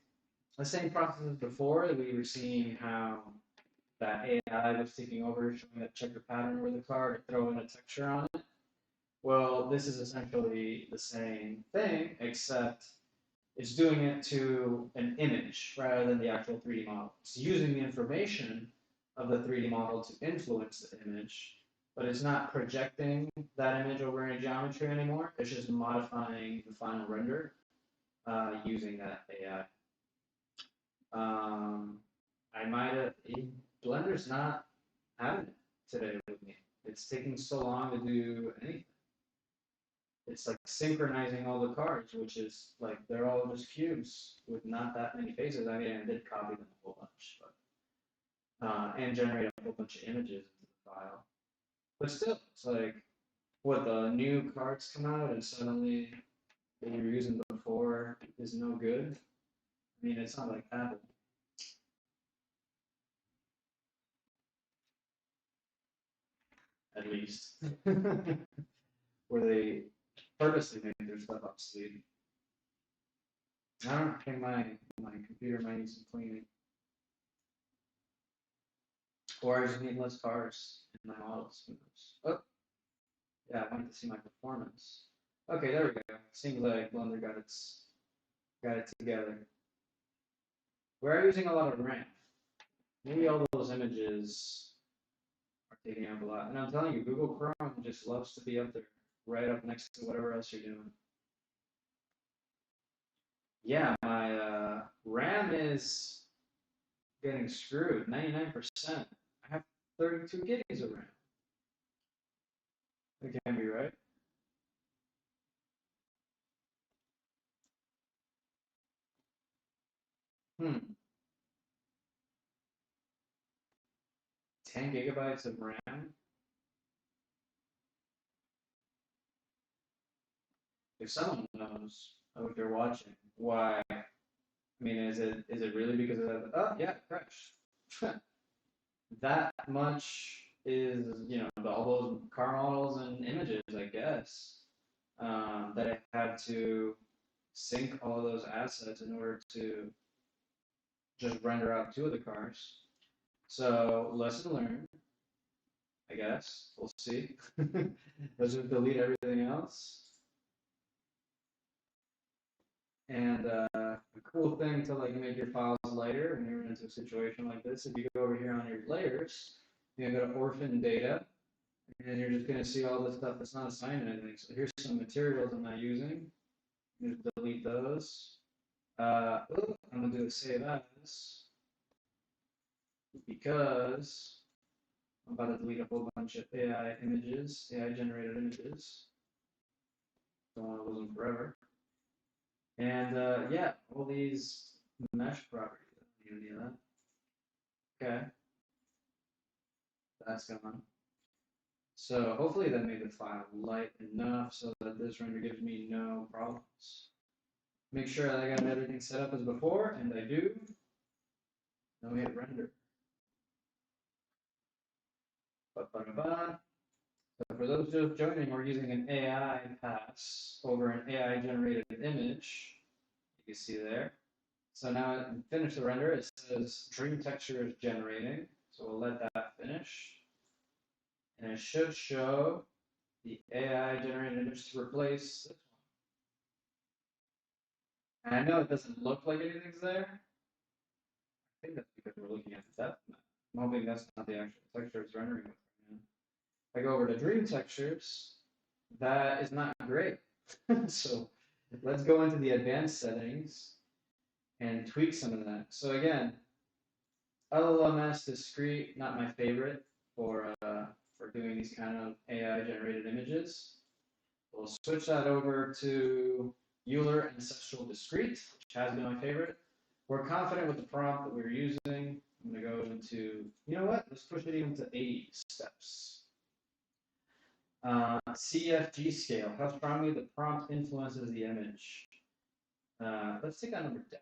the same process as before, we were seeing how that AI was taking over, showing that checker pattern over the car to throw in a texture on it. Well, this is essentially the same thing, except it's doing it to an image rather than the actual 3D model. It's using the information of the 3D model to influence the image, but it's not projecting that image over any geometry anymore. It's just modifying the final render using that AI. I might have, Blender's not having it today with me. It's taking so long to do anything. It's like synchronizing all the cards, which is like they're all just cubes with not that many faces. I mean, I did copy them a whole bunch, but and generate a whole bunch of images into the file. But still, it's like what the new cards come out and suddenly what you were using before is no good. I mean, it's not like Apple. At least, where they purposely make their stuff obsolete. I don't know, I think my computer might need some cleaning. Or I just need less cars in my models. Who knows? Oh, Yeah, I wanted to see my performance. Okay, there we go. Seems like Blender got it together. We're using a lot of RAM. Maybe all those images are taking up a lot. And I'm telling you, Google Chrome just loves to be up there, right up next to whatever else you're doing. Yeah, my RAM is getting screwed, 99%. I have 32 gigs of RAM. That can't be right. Hmm, 10 gigabytes of RAM? If someone knows, if they're watching, why? I mean, is it really because of that? Oh, yeah, it crashed. That much is, all those car models and images, I guess, that I had to sync all of those assets in order to just render out two of the cars. So, lesson learned, I guess. We'll see. Let's just delete everything else. And a cool thing to like make your files lighter when you're into a situation like this, if you go over here on your layers, you go to orphan data, and you're just going to see all this stuff that's not assigned anything. So here's some materials I'm not using. Just delete those. I'm going to do a save as because I'm about to delete a whole bunch of AI images, AI generated images. Don't want to lose them forever. And yeah, all these mesh properties. I don't need any of that. Okay, that's gone. So hopefully that made the file light enough so that this render gives me no problems. Make sure that I got everything set up as before, and I do. Then we hit render. Ba-ba-ba-ba. So for those just joining, we're using an AI pass over an AI generated image. You can see there. So now finish the render. It says dream texture is generating. So we'll let that finish. And it should show the AI generated image to replace this one. And I know it doesn't look like anything's there. I think that's because we're looking at the depth map. I'm hoping that's not the actual texture it's rendering with right now. If I go over to dream textures, that is not great. So let's go into the advanced settings and tweak some of that. So again, LLMS discrete, not my favorite for doing these kind of AI generated images. We'll switch that over to Euler ancestral discrete, which has been my favorite. We're confident with the prompt that we're using. I'm going to go into, you know what? Let's push it even to 8 steps. CFG scale, how strongly the prompt influences the image. Let's take that number down.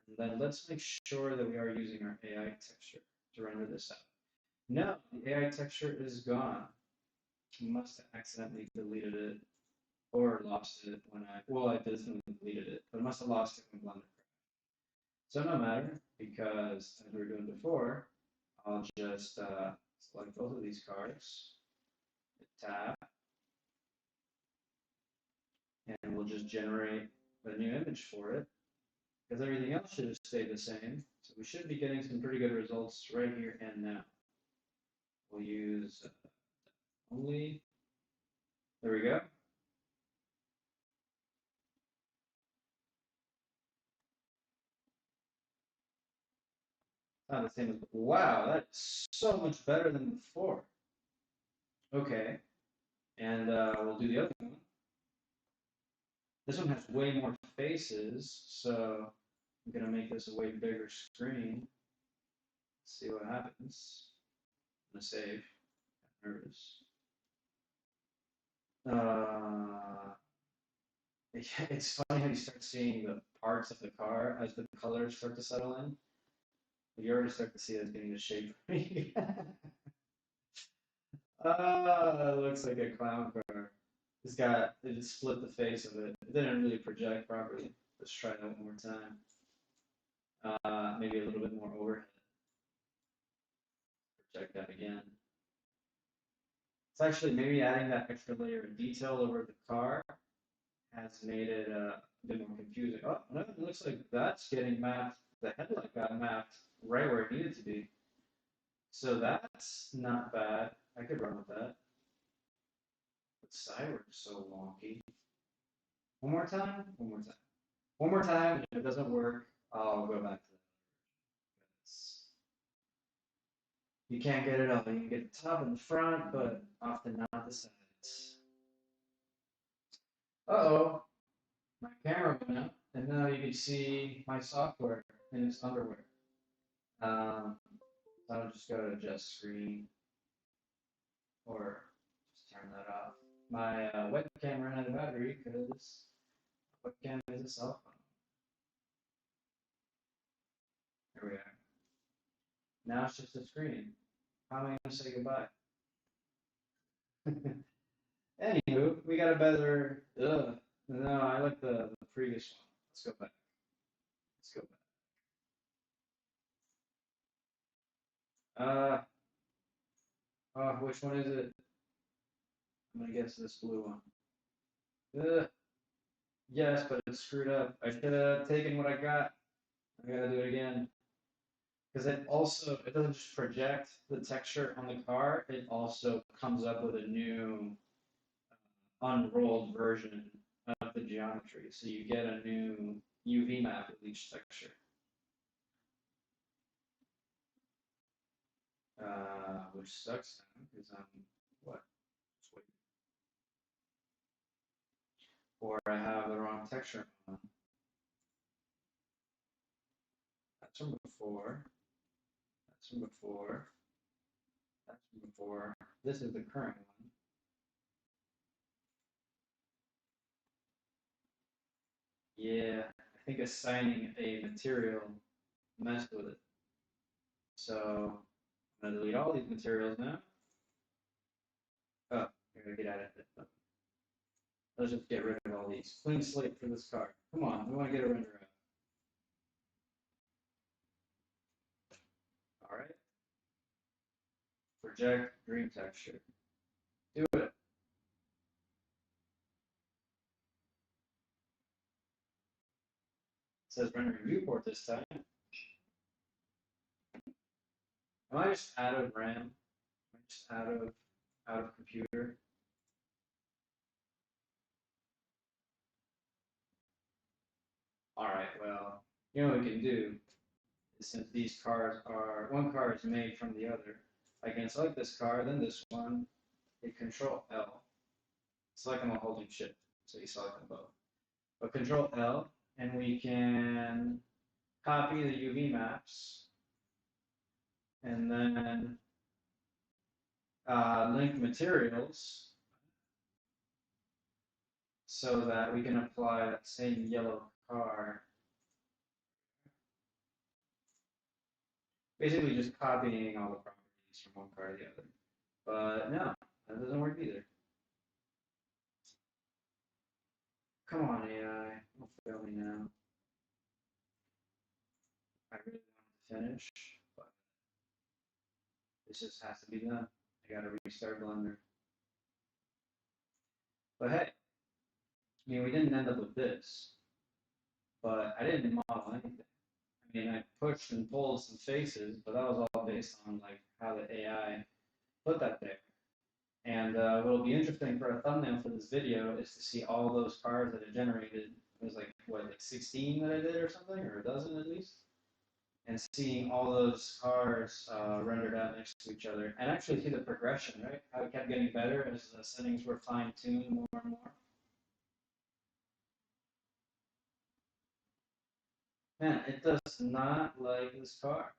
And then let's make sure that we are using our AI texture to render this out. No, the AI texture is gone. Must have accidentally deleted it or lost it when I definitely deleted it, but I must have lost it when Blender crashed. So no matter, because as we were doing before, I'll just select both of these cards, hit tab, and we'll just generate a new image for it, because everything else should have stayed the same. So we should be getting some pretty good results right here and now. We'll use only, there we go. Not the same as, wow, that's so much better than before. Okay, and we'll do the other one. This one has way more faces, so I'm gonna make this a way bigger screen. Let's see what happens. I'm gonna save. I'm nervous. It's funny how you start seeing the parts of the car as the colors start to settle in. You already start to see it getting the shape for me. It looks like a clown car. It just split the face of it. It didn't really project properly. Let's try that one more time. Maybe a little bit more overhead. Project that again. It's actually maybe adding that extra layer of detail over the car has made it a bit more confusing. Oh, no, it looks like that's getting mapped. The headlight got mapped right where it needed to be. So that's not bad. I could run with that. But side work is so wonky. One more time? One more time. One more time. If it doesn't work, I'll go back to that. You can't get it all. You can get the top and the front, but often not the sides. Uh-oh. My camera went out, and now you can see my software in its underwear. I'll just go to adjust screen, or just turn that off. My webcam ran out of battery because webcam is a cell phone. Here we are. Now it's just a screen. How am I going to say goodbye? Anywho, we got a better. No, I like the previous one. Let's go back. Let's go back. Which one is it? I'm gonna guess this blue one. Yes, but it's screwed up. I should have taken what I got. I gotta do it again. Because it doesn't just project the texture on the car, it also comes up with a new unrolled version of the geometry. So you get a new UV map with each texture. Which sucks now because I'm what? Or I have the wrong texture on. That's from before. That's from before. That's from before. This is the current one. Yeah, I think assigning a material messed with it. So I'm gonna delete all these materials now. Oh, I gotta get out of it. Let's just get rid of all these. Clean slate for this car. Come on, we want to get a render out. All right. Project green texture. Do it. It says rendering viewport this time. Am I just out of RAM? Am I just out of computer? All right. Well, you know what we can do is since these cars are one car is made from the other, I can select this car, then this one, hit Control L. Select them while holding Shift, so you select them both. But Control L, and we can copy the UV maps, and then link materials so that we can apply that same yellow car. Basically just copying all the properties from one car to the other. But no, that doesn't work either. Come on, AI, don't fail me now. I really wanted to finish, but this just has to be done. I gotta restart Blender. But hey, I mean, we didn't end up with this, but I didn't model anything. I mean, I pushed and pulled some faces, but that was all based on like how the AI put that there. And what'll be interesting for a thumbnail for this video is to see all those cars that it generated. It was like what, like 16 that I did or something, or a dozen at least. And seeing all those cars rendered out next to each other, and actually see the progression, right? How it kept getting better as the settings were fine-tuned more and more. Man, it does not like this car.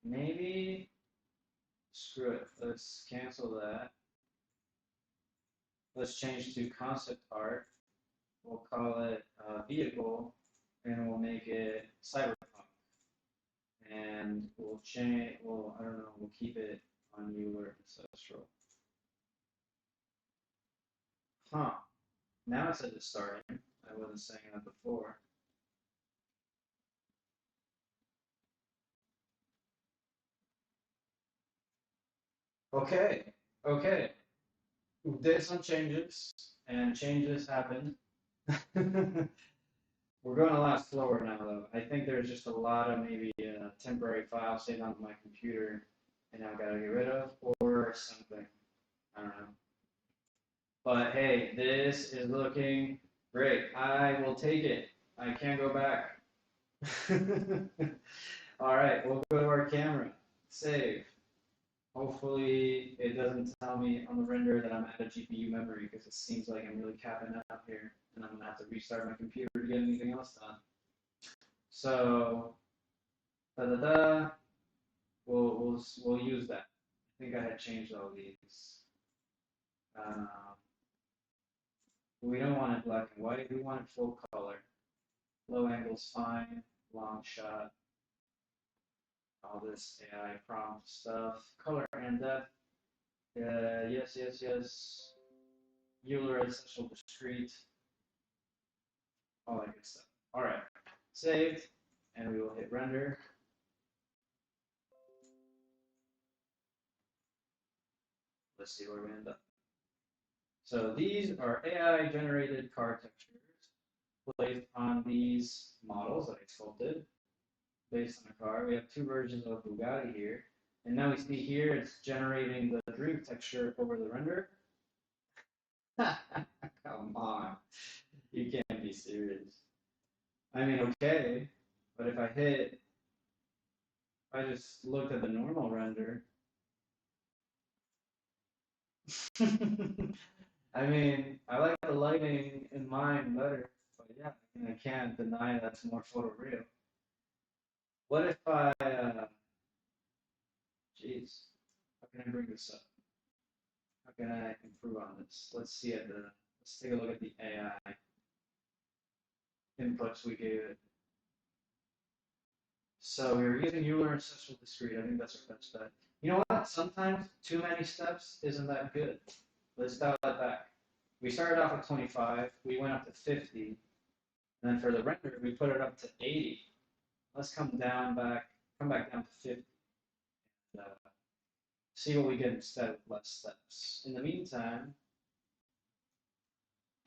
Maybe, screw it, let's cancel that. Let's change to concept art. We'll call it vehicle, and we'll make it cyberpunk. And we'll change, well, I don't know, we'll keep it on Euler ancestral. Huh. Now it says it's starting. I wasn't saying that before. Okay, okay. We did some changes, and changes happened. We're going a lot slower now, though. I think there's just a lot of maybe temporary files sitting on my computer, and I've got to get rid of, or something. I don't know. But hey, this is looking great. I will take it. I can't go back. All right, we'll go to our camera. Save. Hopefully it doesn't tell me on the render that I'm out of GPU memory because it seems like I'm really capping out here and I'm gonna have to restart my computer to get anything else done. So, da da da, we'll use that. I think I had changed all these. Um, we don't want it black and white. We want it full color. Low angle's fine. Long shot. All this AI prompt stuff. Color and depth. Yes, yes, yes. Euler essential discrete. All that good stuff. All right, saved, and we will hit render. Let's see where we end up. So these are AI generated car textures placed on these models that I sculpted based on a car. We have two versions of Bugatti here. And now we see here it's generating the dream texture over the render. Come on. You can't be serious. I mean, okay, but if I just looked at the normal render, I mean, I like the lighting in mine better, but yeah, I can't deny that's more photoreal. What if geez, how can I bring this up? How can I improve on this? Let's take a look at the AI inputs we gave it. So we were using Euler and Central Discrete. I think that's our best bet. You know what? Sometimes too many steps isn't that good. Let's dial that back. We started off with 25. We went up to 50. And then for the render, we put it up to 80. Let's come back down to 50. And, see what we get instead of less steps. In the meantime,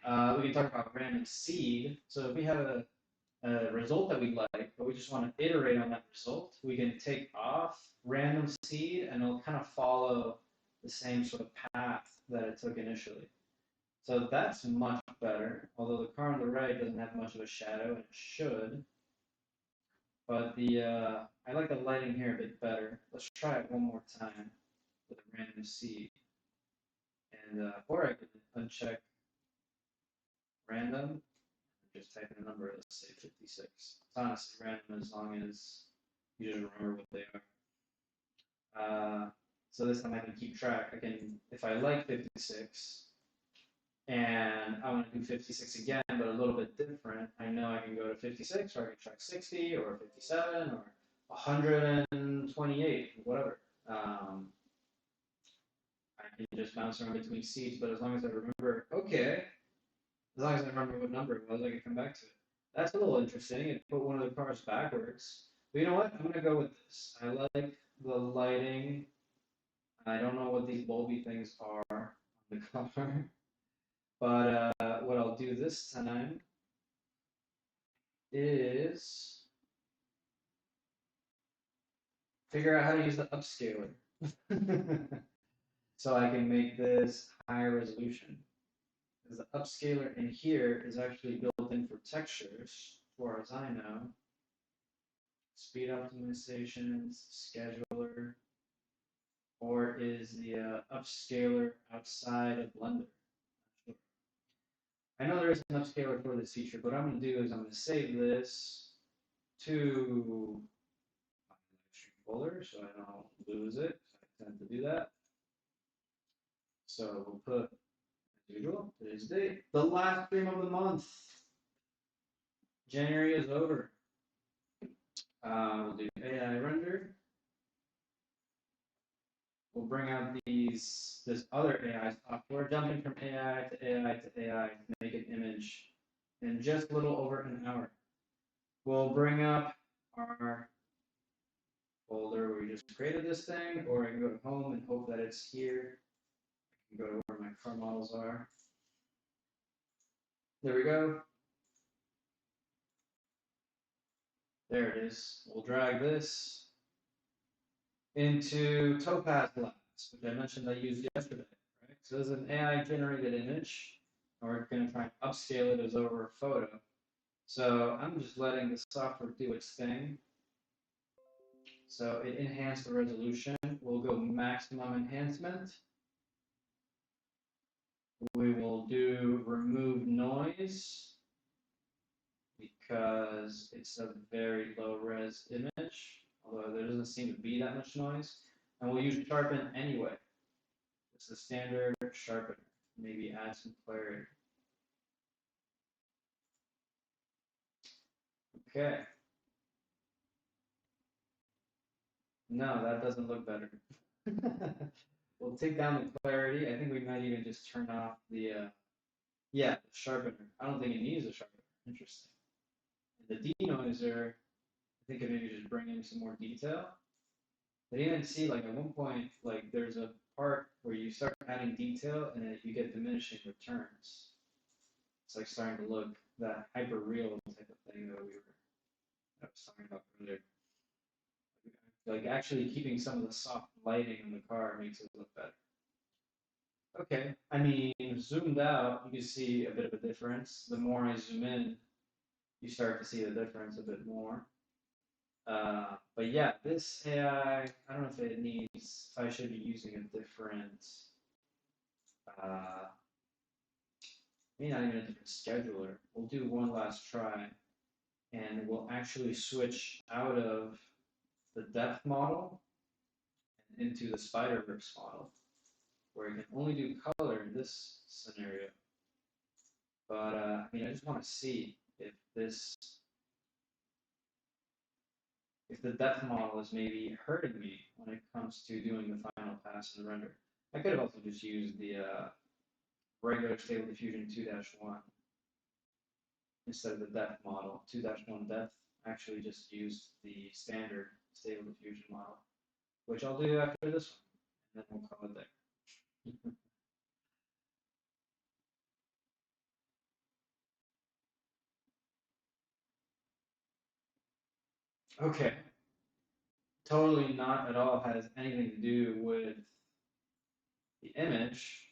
we can talk about random seed. So if we have a result that we like, but we just want to iterate on that result, we can take off random seed and it'll kind of follow the same sort of path that it took initially. So that's much better, although the car on the right doesn't have much of a shadow, and it should. But I like the lighting here a bit better. Let's try it one more time with a random seed. And or I could uncheck random, just type in a number, let's say 56. It's honestly random as long as you just remember what they are. So this time I can keep track. I can, if I like 56 and I want to do 56 again, but a little bit different, I know I can go to 56 or I can track 60 or 57 or 128, whatever. I can just bounce around between seats, but as long as I remember, okay, as long as I remember what number it was, I can come back to it. That's a little interesting. It put one of the cars backwards. But you know what? I'm going to go with this. I like the lighting. I don't know what these bulby things are on the car. But what I'll do this time is figure out how to use the upscaler. So I can make this higher resolution. Because the upscaler in here is actually built in for textures, as far as I know. Speed optimizations, scheduler, or is the upscaler outside of Blender? Sure. I know there is an upscaler for this feature, but what I'm going to do is I'm going to save this to my livestream folder so I don't lose it. So I tend to do that. So we'll put, as usual, today's date, the last stream of the month. January is over. We'll do AI render. We'll bring out this other AI software, jumping from AI to AI to AI to make an image in just a little over an hour. We'll bring up our folder where we just created this thing, or I can go to home and hope that it's here. I can go to where my car models are. There we go. There it is. We'll drag this into Topaz Labs, which I mentioned I used yesterday. Right? So this is an AI generated image, and we're going to try and upscale it as over a photo. So I'm just letting the software do its thing. So it enhanced the resolution. We'll go maximum enhancement. We will do remove noise because it's a very low res image, although there doesn't seem to be that much noise. And we'll use sharpen anyway. It's the standard sharpener. Maybe add some clarity. Okay. No, that doesn't look better. We'll take down the clarity. I think we might even just turn off the, the sharpener. I don't think it needs a sharpener. Interesting. And the denoiser, I think it maybe just bring in some more detail. But even see, like at one point, like there's a part where you start adding detail and then you get diminishing returns. It's like starting to look that hyper real type of thing that I was talking about earlier. Like actually keeping some of the soft lighting in the car makes it look better. Okay, I mean, zoomed out, you can see a bit of a difference. The more I zoom in, you start to see the difference a bit more. But yeah, this AI, I don't know if it needs, if I should be using a different, maybe not even a different scheduler. We'll do one last try, and we'll actually switch out of the depth model and into the Spider-Verse model, where you can only do color in this scenario. But I mean, I just want to see if the depth model is maybe hurting me when it comes to doing the final pass and render. I could have also just used the regular Stable Diffusion 2-1 instead of the depth model. 2-1 depth actually just used the standard Stable Diffusion model, which I'll do after this one, and then we'll call it there. Okay, totally not at all has anything to do with the image.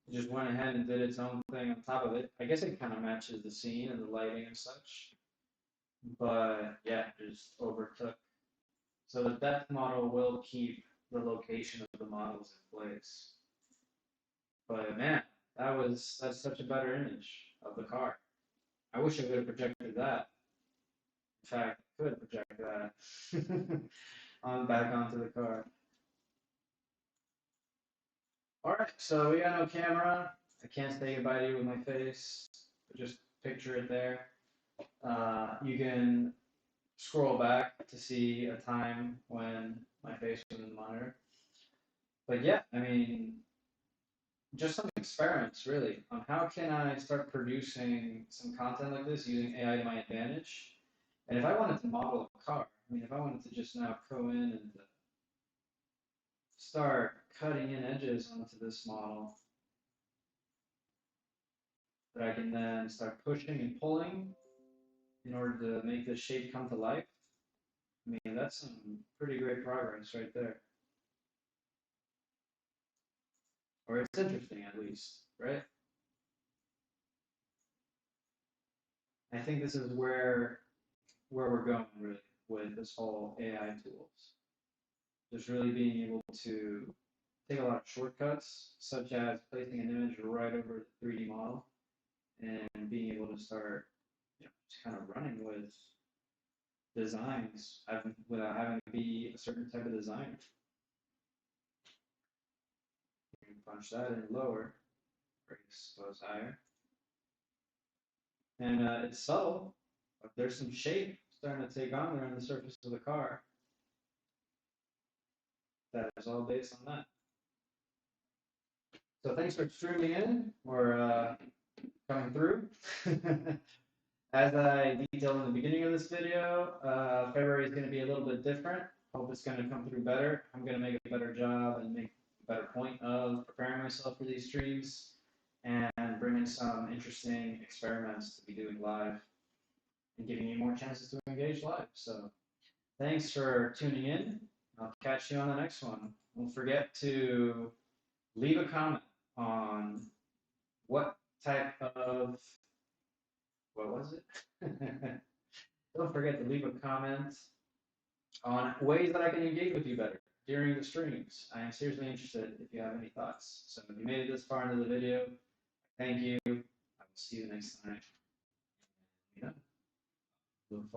It just went ahead and did its own thing on top of it. I guess it kind of matches the scene and the lighting and such. But yeah, just overtook. So the depth model will keep the location of the models in place. But man, that's such a better image of the car. I wish I could have projected that. In fact, I could project that on back onto the car. All right, so we got no camera. I can't say goodbye to you with my face, but just picture it there. You can scroll back to see a time when my face was in the monitor. But yeah, I mean, just some experiments really on how can I start producing some content like this using AI to my advantage. And if I wanted to model a car, I mean, if I wanted to just now go in and start cutting in edges onto this model that I can then start pushing and pulling in order to make this shape come to life, I mean, that's some pretty great progress right there. Or it's interesting at least, right? I think this is where we're going really with this whole AI tools. Just really being able to take a lot of shortcuts, such as placing an image right over the 3D model and being able to start, just kind of running with designs without having to be a certain type of designer. You can punch that in lower, raise those higher. And it's subtle, but there's some shape starting to take on there on the surface of the car. That is all based on that. So thanks for streaming in or coming through. As I detailed in the beginning of this video, February is going to be a little bit different. Hope it's going to come through better. I'm going to make a better job and make a better point of preparing myself for these streams and bringing some interesting experiments to be doing live and giving you more chances to engage live. So thanks for tuning in. I'll catch you on the next one. Don't forget to leave a comment on what type of, what was it? Don't forget to leave a comment on ways that I can engage with you better during the streams. I am seriously interested if you have any thoughts. So if you made it this far into the video, thank you. I will see you next time. Yeah. Look forward